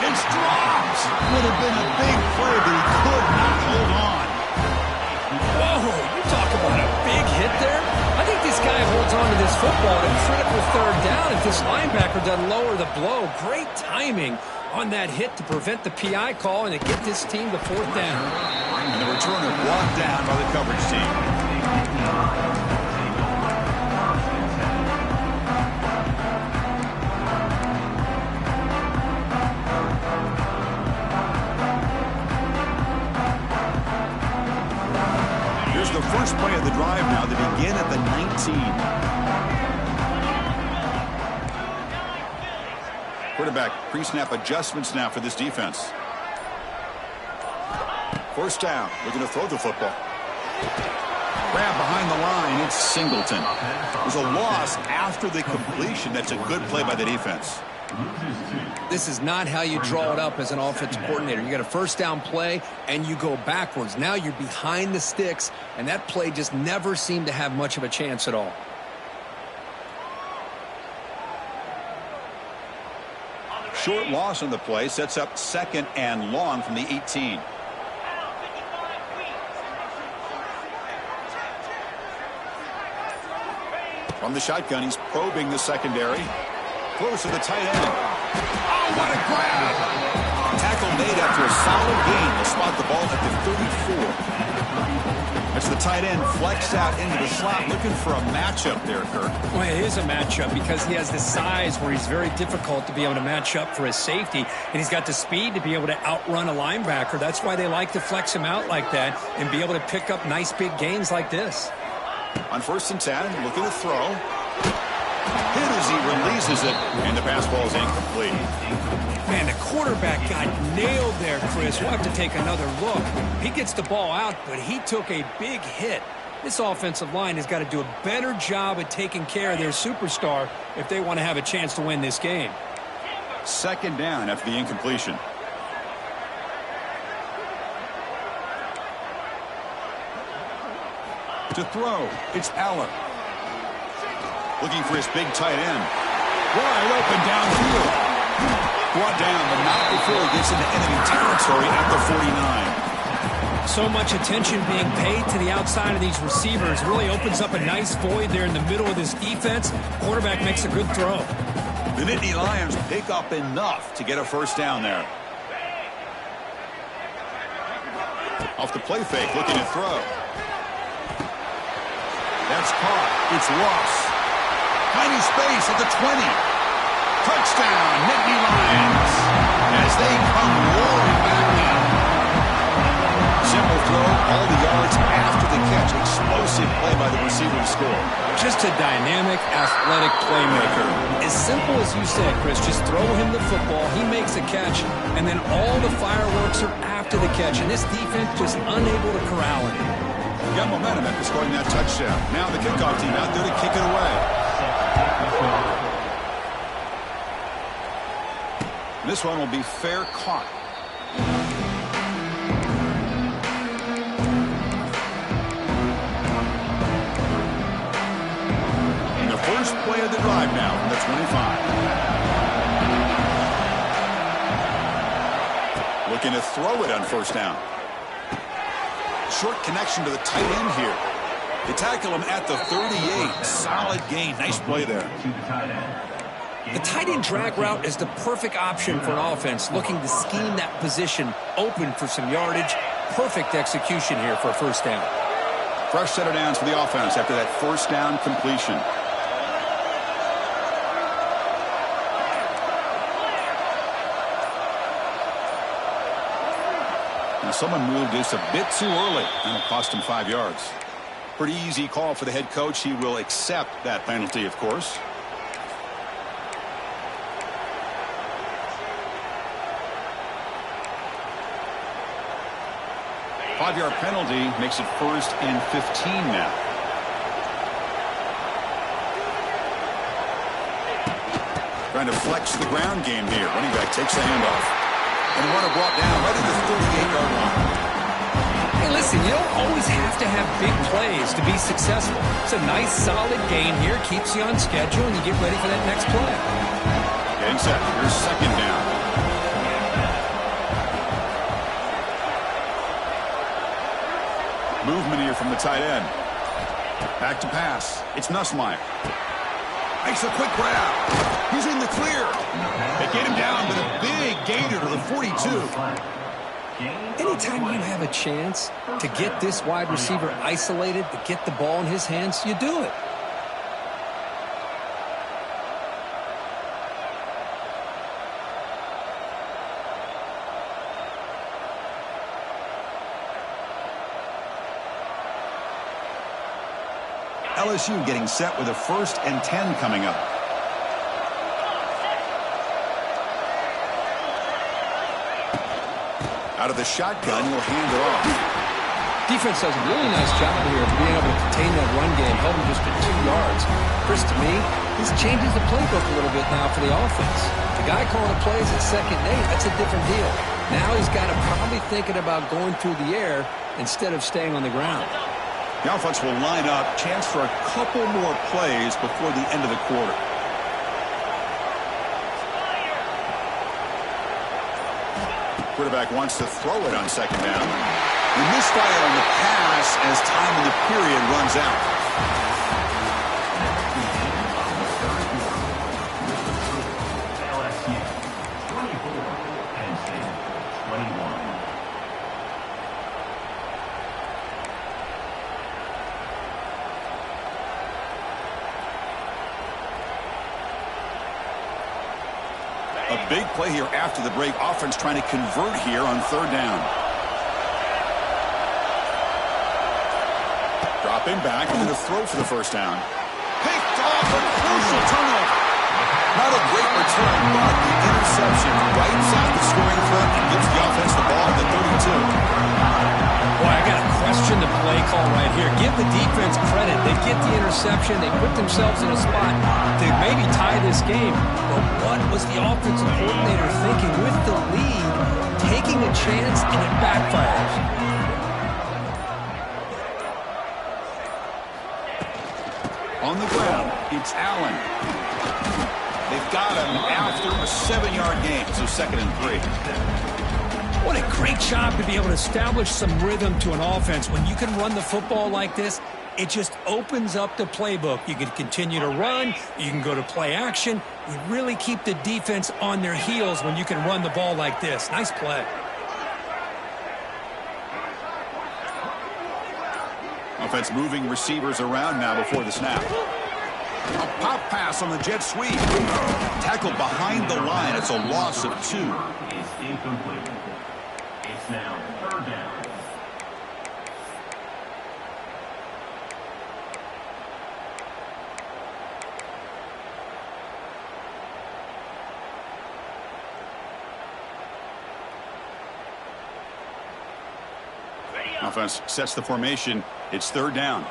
It's dropped. Would have been a big play, but he could not hold on. Whoa, you talk about a big hit there. I think this guy holds on to this football at a critical 3rd down if this linebacker doesn't lower the blow. Great timing on that hit to prevent the PI call and to get this team to 4th down. And the returner brought down by the coverage team. The first play of the drive now. They begin at the 19. Quarterback pre-snap adjustments now for this defense. First down. We're going to throw the football. Grab behind the line. It's Singleton. There's a loss after the completion. That's a good play by the defense. This is not how you draw it up as an offensive coordinator. You got a first down play, and you go backwards. Now you're behind the sticks, and that play just never seemed to have much of a chance at all. Short loss on the play sets up 2nd and long from the 18. From the shotgun, he's probing the secondary. Throws to the tight end. Oh, what a grab! Tackle made after a solid gain. They'll spot the ball at the 34. As the tight end flexed out into the slot, looking for a matchup there, Kirk. Well, it is a matchup because he has the size where he's very difficult to be able to match up for his safety, and he's got the speed to be able to outrun a linebacker. That's why they like to flex him out like that and be able to pick up nice big gains like this. On 1st and 10, looking to throw. Hit as he releases it, and the pass ball is incomplete. Man, the quarterback got nailed there, Chris. We'll have to take another look. He gets the ball out, but he took a big hit. This offensive line has got to do a better job at taking care of their superstar if they want to have a chance to win this game. 2nd down after the incompletion. To throw, it's Allen. Looking for his big tight end. Wide open downfield. Brought down, but not before he gets into enemy territory at the 49. So much attention being paid to the outside of these receivers. Really opens up a nice void there in the middle of this defense. Quarterback makes a good throw. The Nittany Lions pick up enough to get a 1st down there. Off the play fake, looking to throw. That's caught. It's lost. Tiny space at the 20. Touchdown, Nittany Lions, as they come roaring back in. Simple throw, all the yards after the catch. Explosive play by the receiver to score. Just a dynamic, athletic playmaker. As simple as you said, Chris, just throw him the football, he makes a catch, and then all the fireworks are after the catch, and this defense just unable to corral it. Got momentum after scoring that touchdown. Now the kickoff team out there to kick it away. This one will be fair caught. And the first play of the drive now from the 25. Looking to throw it on 1st down. Short connection to the tight end here. They tackle him at the 38. Solid gain. Nice play there. The tight end drag route is the perfect option for an offense looking to scheme that position open for some yardage. Perfect execution here for a 1st down. Fresh set of downs for the offense after that 1st down completion. Now someone moved this a bit too early, and it cost him 5 yards. Pretty easy call for the head coach. He will accept that penalty, of course. Five-yard penalty makes it 1st and 15 now. Trying to flex the ground game here. Running back takes the handoff. And the runner brought down right at the 38-yard line. Hey, listen, you don't always have to have big plays to be successful. It's a nice, solid gain here. Keeps you on schedule, and you get ready for that next play. Getting set. Here's 2nd down. Movement here from the tight end. Back to pass. It's Nussmeier. Makes a quick grab. He's in the clear. They get him down with a big gainer to the 42. Anytime you have a chance to get this wide receiver isolated, to get the ball in his hands, you do it. LSU getting set with a 1st and 10 coming up. Out of the shotgun, he'll hand it off. Defense does a really nice job here of being able to contain that run game, held him just to 2 yards. Chris, to me, this changes the playbook a little bit now for the offense. The guy calling the plays at 2nd and 8, that's a different deal. Now he's got to probably thinking about going through the air instead of staying on the ground. The offense will line up. Chance for a couple more plays before the end of the quarter. Quarterback wants to throw it on second down. We misfire on the pass as time in the period runs out. LSU 24, Penn State 21. A big play here after the break. Offense trying to convert here on third down. Dropping back and then a throw for the first down. Picked off a crucial turnover. Not a great return, but the interception wipes out the scoring front and gives the offense the ball at the 32. Boy, I got to question the play call right here. Give the defense credit. They get the interception. They put themselves in a spot to maybe tie this game. But what was the offensive coordinator thinking with the lead, taking a chance, and it backfires? On the ground, it's Allen. They've got him after a 7-yard gain, so 2nd and 3. What a great job to be able to establish some rhythm to an offense. When you can run the football like this, it just opens up the playbook. You can continue to run. You can go to play action. You really keep the defense on their heels when you can run the ball like this. Nice play. Offense moving receivers around now before the snap. A pop pass on the jet sweep. Tackled behind the line. It's a loss of 2. It's incomplete. It's now third down. Offense sets the formation. It's third down.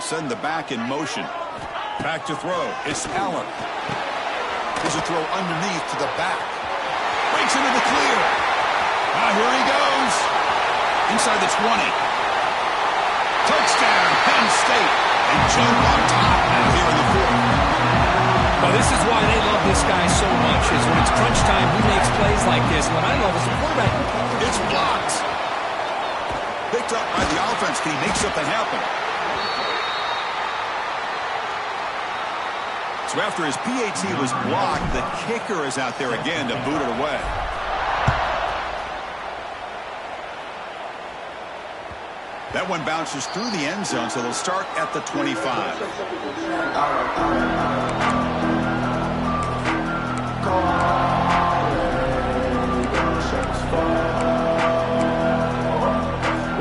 Send the back in motion. Back to throw. It's Allen. There's a throw underneath to the back. Breaks into the clear. Here he goes. Inside the 20. Touchdown, Penn State. And jump on top now here in the 4th. Well, this is why they love this guy so much, is when it's crunch time, he makes plays like this. What I love is the quarterback. It's blocked. Picked up by the offense. Can he make something happen? So after his PAT was blocked, the kicker is out there again to boot it away. That one bounces through the end zone, so they'll start at the 25.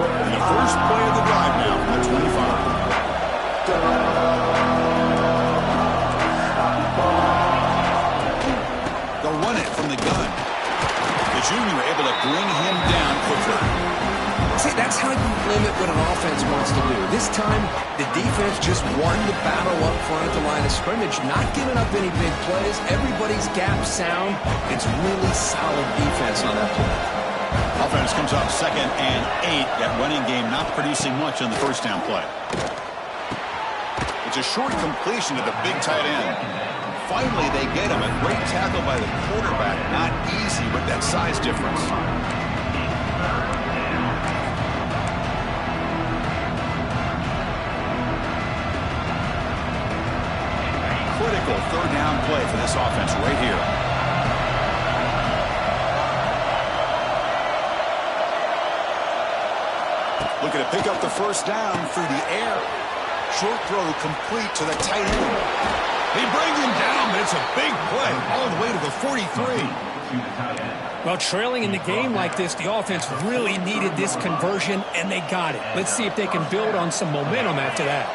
And the first play of the drive now from the 25. They'll run it from the gun. The junior able to bring him down quickly. See, that's how you limit what an offense wants to do. This time, the defense just won the battle up front at the line of scrimmage, not giving up any big plays. Everybody's gap sound. It's really solid defense on that play. Offense comes up 2nd and 8. That running game not producing much on the first down play. It's a short completion to the big tight end. Finally, they get him. A great tackle by the quarterback. Not easy with that size difference. Critical third down play for this offense right here. Looking to pick up the first down through the air. Short throw complete to the tight end. They bring him down, but it's a big play all the way to the 43. Well, trailing in the game like this, the offense really needed this conversion, and they got it. Let's see if they can build on some momentum after that.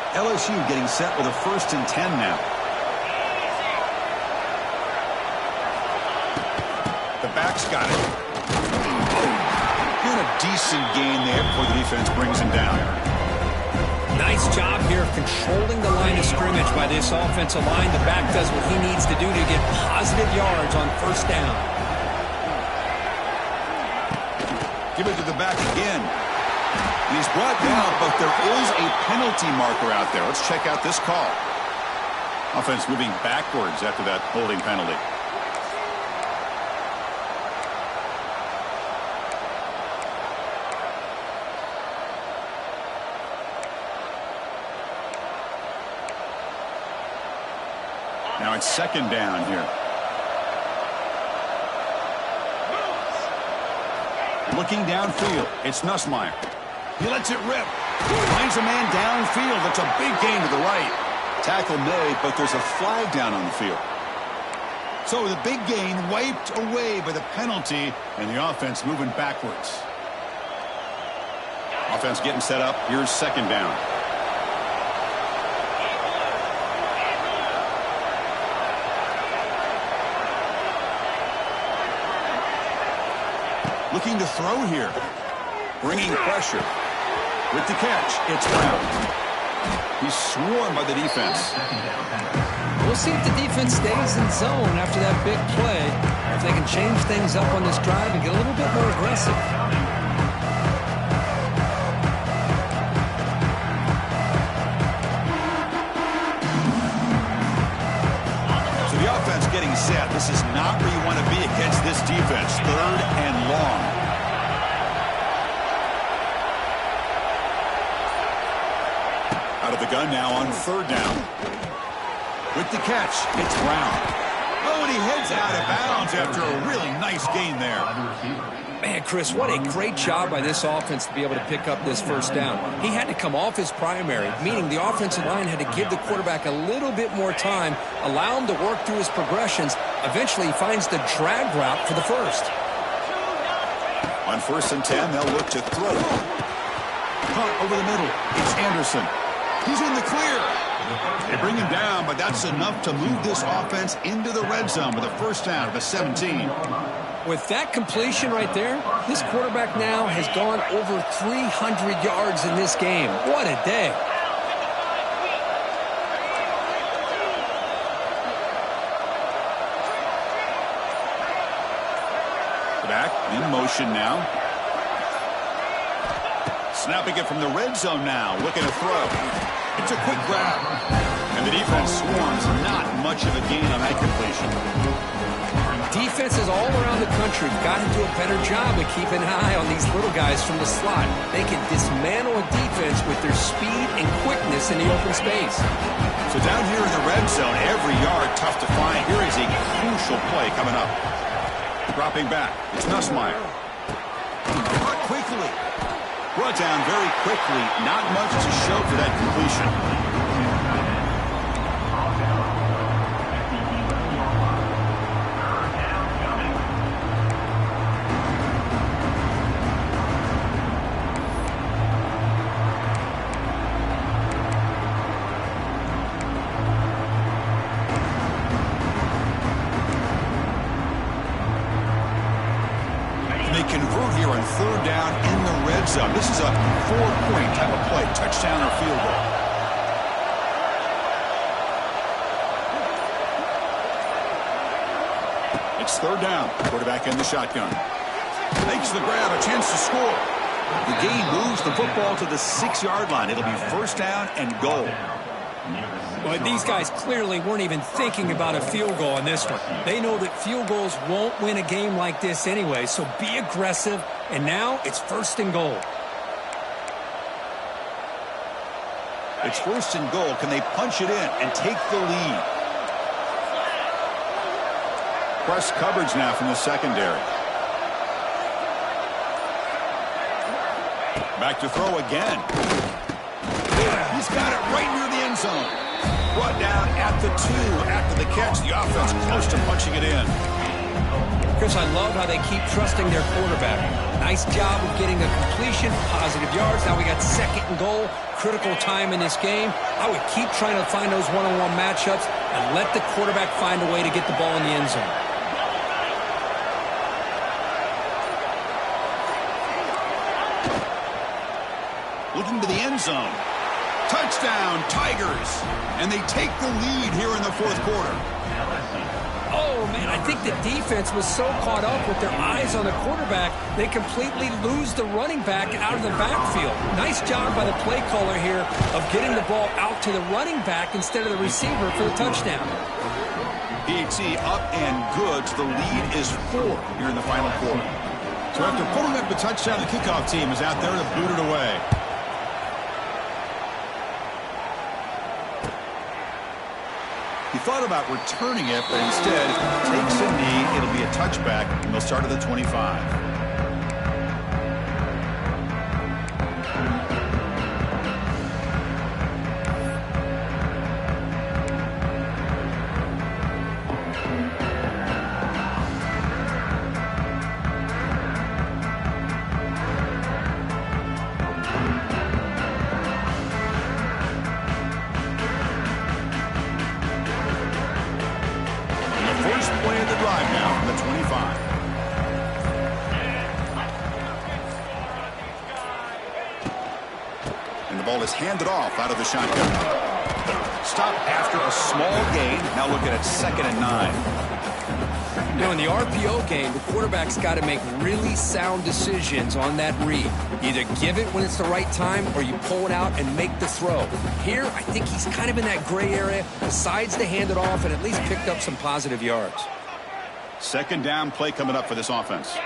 LSU getting set with a 1st and 10 now. The back's got it. And a decent gain there before the defense brings him down. Nice job here of controlling the line of scrimmage by this offensive line. The back does what he needs to do to get positive yards on first down. Give it to the back again. He's brought down, but there is a penalty marker out there. Let's check out this call. Offense moving backwards after that holding penalty. Now it's second down here. Looking downfield, it's Nussmeier. He lets it rip. Finds a man downfield. That's a big gain to the right. Tackle made, but there's a flag down on the field. So the big gain wiped away by the penalty, and the offense moving backwards. Offense getting set up. Here's second down. Looking to throw here. Bringing pressure. With the catch, it's Brown. He's swarmed by the defense. We'll see if the defense stays in zone after that big play. If they can change things up on this drive and get a little bit more aggressive. So the offense getting set. This is not where you want to be against this defense. Third and long. Out of the gun now on third down. With the catch, it's Brown. Oh, and he heads out of bounds after a really nice gain there. Man, Chris, what a great job by this offense to be able to pick up this first down. He had to come off his primary, meaning the offensive line had to give the quarterback a little bit more time, allow him to work through his progressions. Eventually, he finds the drag route for the first. On 1st and 10, they'll look to throw. Punt over the middle. It's Anderson. He's in the clear. They bring him down, but that's enough to move this offense into the red zone with a first down at the 17. With that completion right there, this quarterback now has gone over 300 yards in this game. What a day. Back in motion now. Snapping it from the red zone now, looking to throw. It's a quick grab. And the defense swarms. Not much of a gain on that completion. Defenses all around the country have got to do a better job of keeping an eye on these little guys from the slot. They can dismantle a defense with their speed and quickness in the open space. So down here in the red zone, every yard tough to find. Here is a crucial play coming up. Dropping back, it's Nussmeier. Caught quickly. Brought down very quickly. Not much to show for that completion. Convert here on third down in the red zone. This is a 4-point type of play, touchdown or field goal. It's third down. Quarterback in the shotgun. Makes the grab, a chance to score. The gain moves the football to the 6-yard line. It'll be first down and goal. But these guys clearly weren't even thinking about a field goal on this one. They know that field goals won't win a game like this anyway, so be aggressive, and now it's first and goal. It's first and goal. Can they punch it in and take the lead? Press coverage now from the secondary. Back to throw again. He's got it right near the end zone. Brought down at the 2 after the catch. The offense close to punching it in. Chris, I love how they keep trusting their quarterback. Nice job of getting a completion, positive yards. Now we got second and goal, critical time in this game. I would keep trying to find those one-on-one matchups and let the quarterback find a way to get the ball in the end zone. Looking to the end zone. Touchdown, Tigers. And they take the lead here in the fourth quarter. Oh, man, I think the defense was so caught up with their eyes on the quarterback, they completely lose the running back out of the backfield. Nice job by the play caller here of getting the ball out to the running back instead of the receiver for the touchdown. PAT up and good. So the lead is 4 here in the final quarter. So after putting up the touchdown, the kickoff team is out there to boot it away. He thought about returning it, but instead takes a knee. It'll be a touchback, and they'll start at the 25. First play of the drive now from the 25. And the ball is handed off out of the shotgun. Stop after a small gain. Now looking at 2nd and 9. You know, in the RPO game, the quarterback's got to make really sound decisions on that read. Either give it when it's the right time or you pull it out and make the throw. Here, I think he's kind of in that gray area, decides to hand it off and at least picked up some positive yards. 2nd down play coming up for this offense.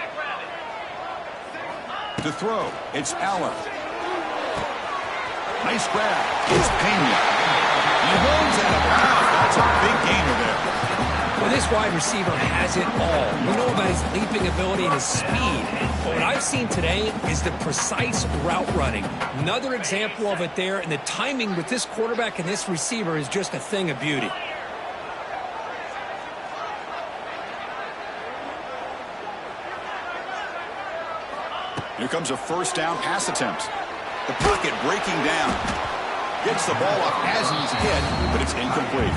To throw, it's Allen. Nice grab. It's Pena. He holds out of bounds. That's a big gainer there. Well, this wide receiver has it all. We know about his leaping ability and his speed. But what I've seen today is the precise route running. Another example of it there, and the timing with this quarterback and this receiver is just a thing of beauty. Here comes a 1st down pass attempt. The pocket breaking down. Gets the ball up as he's hit, but it's incomplete.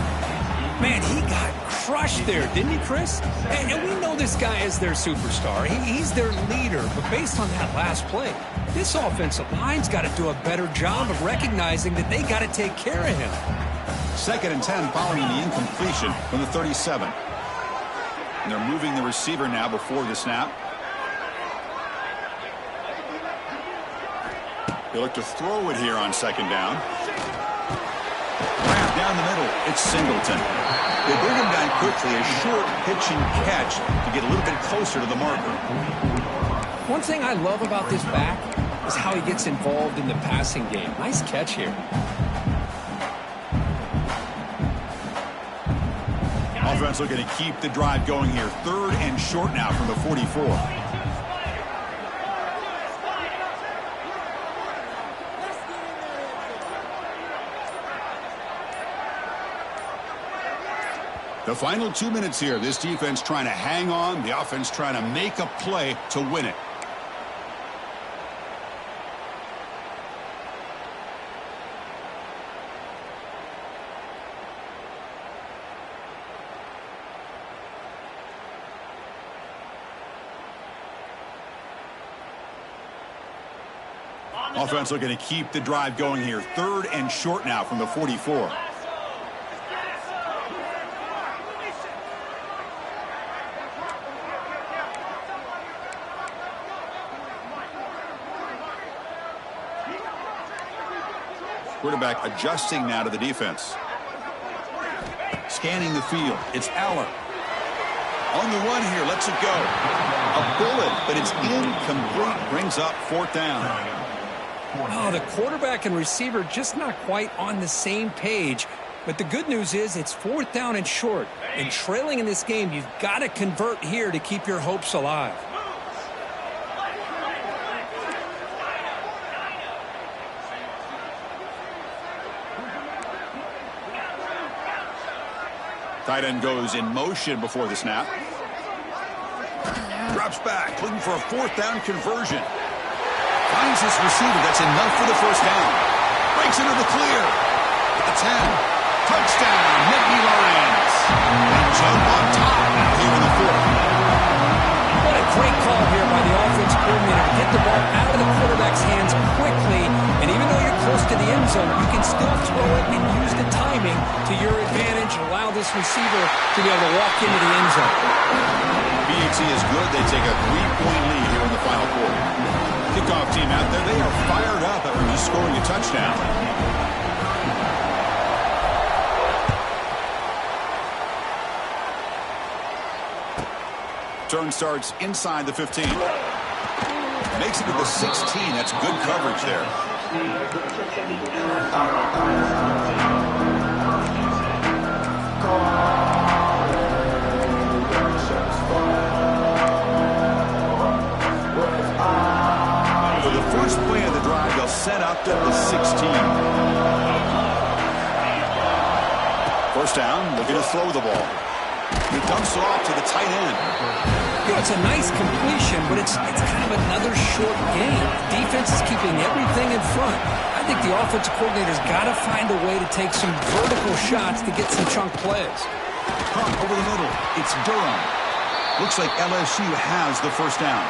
Man, he got crushed there, didn't he, Chris? And we know this guy is their superstar. He's their leader. But based on that last play, this offensive line's got to do a better job of recognizing that they got to take care of him. 2nd and 10 following the incompletion from the 37. And they're moving the receiver now before the snap. They look to throw it here on 2nd down. Wrap down the middle. It's Singleton. They bring him down quickly. A short pitch and catch to get a little bit closer to the marker. One thing I love about this back is how he gets involved in the passing game. Nice catch here. Offense looking to keep the drive going here. 3rd and short now from the 44. The final 2 minutes here. This defense trying to hang on. The offense trying to make a play to win it. Offense looking to keep the drive going here. 3rd and short now from the 44. Quarterback adjusting now to the defense. Scanning the field. It's Allen. On the run here. Lets it go. A bullet, but it's incomplete. Brings up 4th down. Oh, the quarterback and receiver just not quite on the same page. But the good news is it's 4th down and short. And trailing in this game, you've got to convert here to keep your hopes alive. Tight end goes in motion before the snap. Drops back, looking for a 4th down conversion. Finds his receiver. That's enough for the 1st down. Breaks into the clear. At the 10. Touchdown, Nittany Lions. They jump on top now here in the 4th. What a great call here by the offense coordinator to get the ball out of the quarterback's hands quickly And even though you're close to the end zone, you can still throw it and use the timing to your advantage and allow this receiver to be able to walk into the end zone. BAT is good. They take a 3-point lead here in the final quarter. Kickoff team out there, they are fired up after just scoring a touchdown. Turn starts inside the 15. Makes it to the 16. That's good coverage there. For the first play of the drive, they'll set up to the 16. First down, looking to throw the ball. He dumps it off to the tight end. You know, it's a nice completion, but it's kind of another short game. Defense is keeping everything in front. I think the offensive coordinator's got to find a way to take some vertical shots to get some chunk plays. Pump over the middle. It's Durham. Looks like LSU has the first down.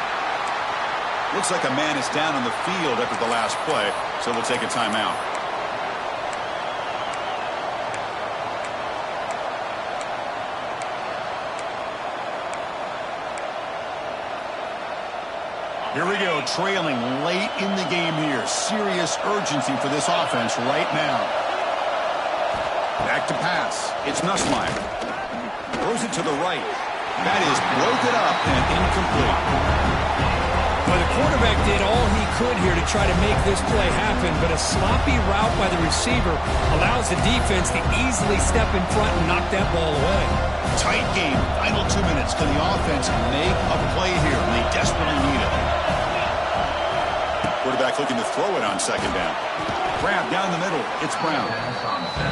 Looks like a man is down on the field after the last play, so we'll take a timeout. Here we go, trailing late in the game here. Serious urgency for this offense right now. Back to pass. It's Nussmeier. Throws it to the right. That is broken up and incomplete. Well, the quarterback did all he could here to try to make this play happen, but a sloppy route by the receiver allows the defense to easily step in front and knock that ball away. Tight game. Final 2 minutes. Can the offense make a play here? They desperately need it. Quarterback looking to throw it on second down. Grab down the middle. It's Brown.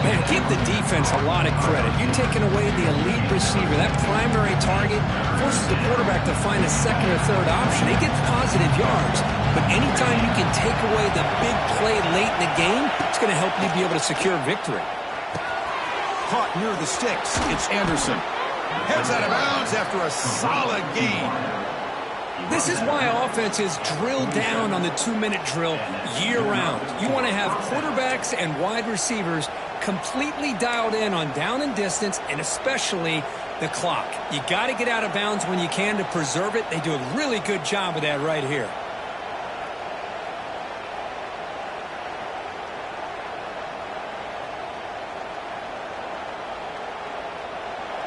Man, give the defense a lot of credit. You're taking away the elite receiver. That primary target forces the quarterback to find a second or third option. He gets positive yards, but anytime you can take away the big play late in the game, it's going to help you be able to secure victory. Caught near the sticks. It's Anderson. Heads out of bounds after a solid gain. This is why offenses drill down on the 2-minute drill year-round. You want to have quarterbacks and wide receivers completely dialed in on down and distance, and especially the clock. You got to get out of bounds when you can to preserve it. They do a really good job of that right here.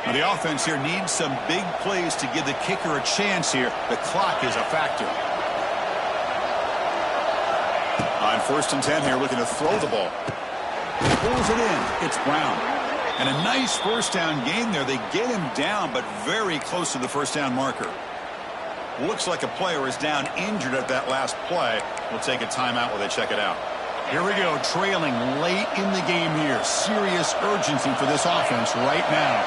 Now the offense here needs some big plays to give the kicker a chance here. The clock is a factor. On 1st and 10 here, looking to throw the ball. Pulls it in. It's Brown. And a nice first down gain there. They get him down, but very close to the first down marker. Looks like a player is down injured at that last play. We'll take a timeout while they check it out. Here we go, trailing late in the game here. Serious urgency for this offense right now.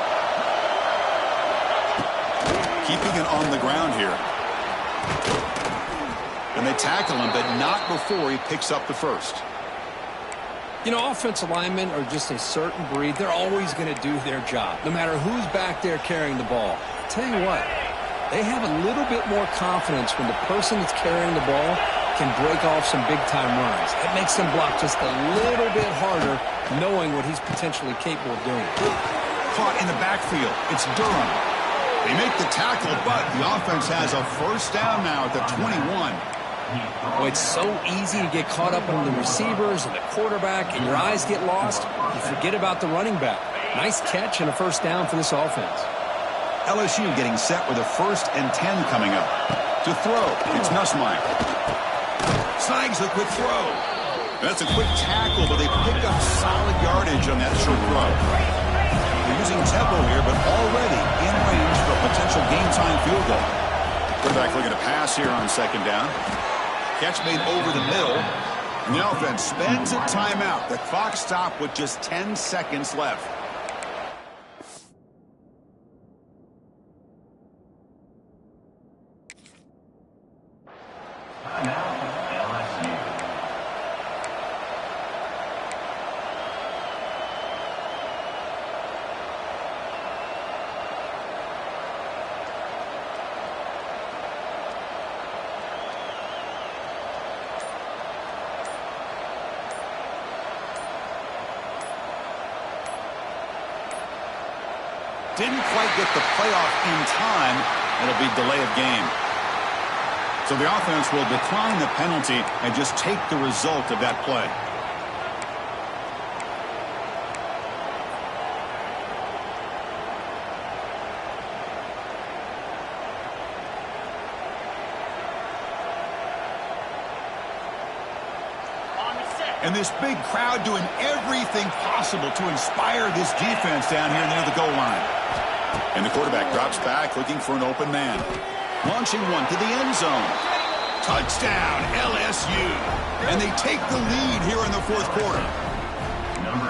Keeping it on the ground here. And they tackle him, but not before he picks up the first. You know, offensive linemen are just a certain breed. They're always going to do their job, no matter who's back there carrying the ball. I'll tell you what, they have a little bit more confidence when the person that's carrying the ball can break off some big-time runs. It makes them block just a little bit harder, knowing what he's potentially capable of doing. Caught in the backfield. It's Durham. They make the tackle, but the offense has a first down now at the 21. Oh, it's so easy to get caught up on the receivers and the quarterback, and your eyes get lost. You forget about the running back. Nice catch and a first down for this offense. LSU getting set with a 1st and 10 coming up. To throw, it's Nussmeier. Snags a quick throw. That's a quick tackle, but they pick up solid yardage on that short throw. They're using tempo here, but already in range for a potential game-time field goal. Quarterback looking to pass here on second down. Catch made over the middle. And the offense spends a timeout. The clock stopped with just 10 seconds left. didn't quite get the playoff in time. It'll be delay of game. So the offense will decline the penalty and just take the result of that play. And this big crowd doing everything possible to inspire this defense down here near the goal line. And the quarterback drops back looking for an open man. Launching one to the end zone. Touchdown, LSU. And they take the lead here in the fourth quarter.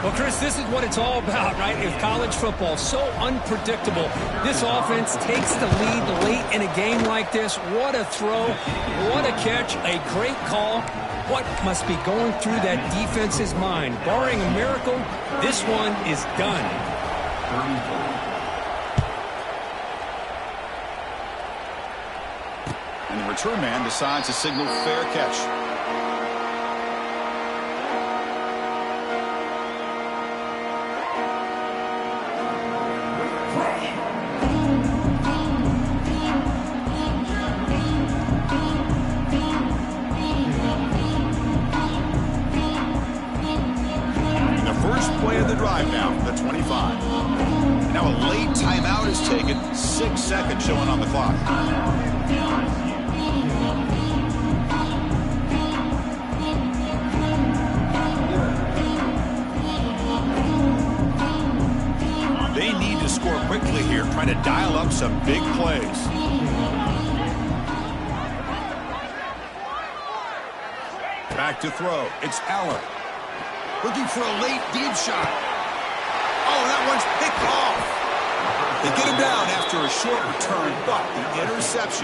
Well, Chris, this is what it's all about, right? If college football so unpredictable, this offense takes the lead late in a game like this. What a throw, what a catch, a great call. What must be going through that defense's mind? Barring a miracle, this one is done. And the return man decides to signal fair catch. Play of the drive now from the 25. Now a late timeout is taken. 6 seconds showing on the clock. They need to score quickly here, trying to dial up some big plays. Back to throw. It's Aller. Looking for a late deep shot. Oh, that one's picked off. They get him down after a short return, but the interception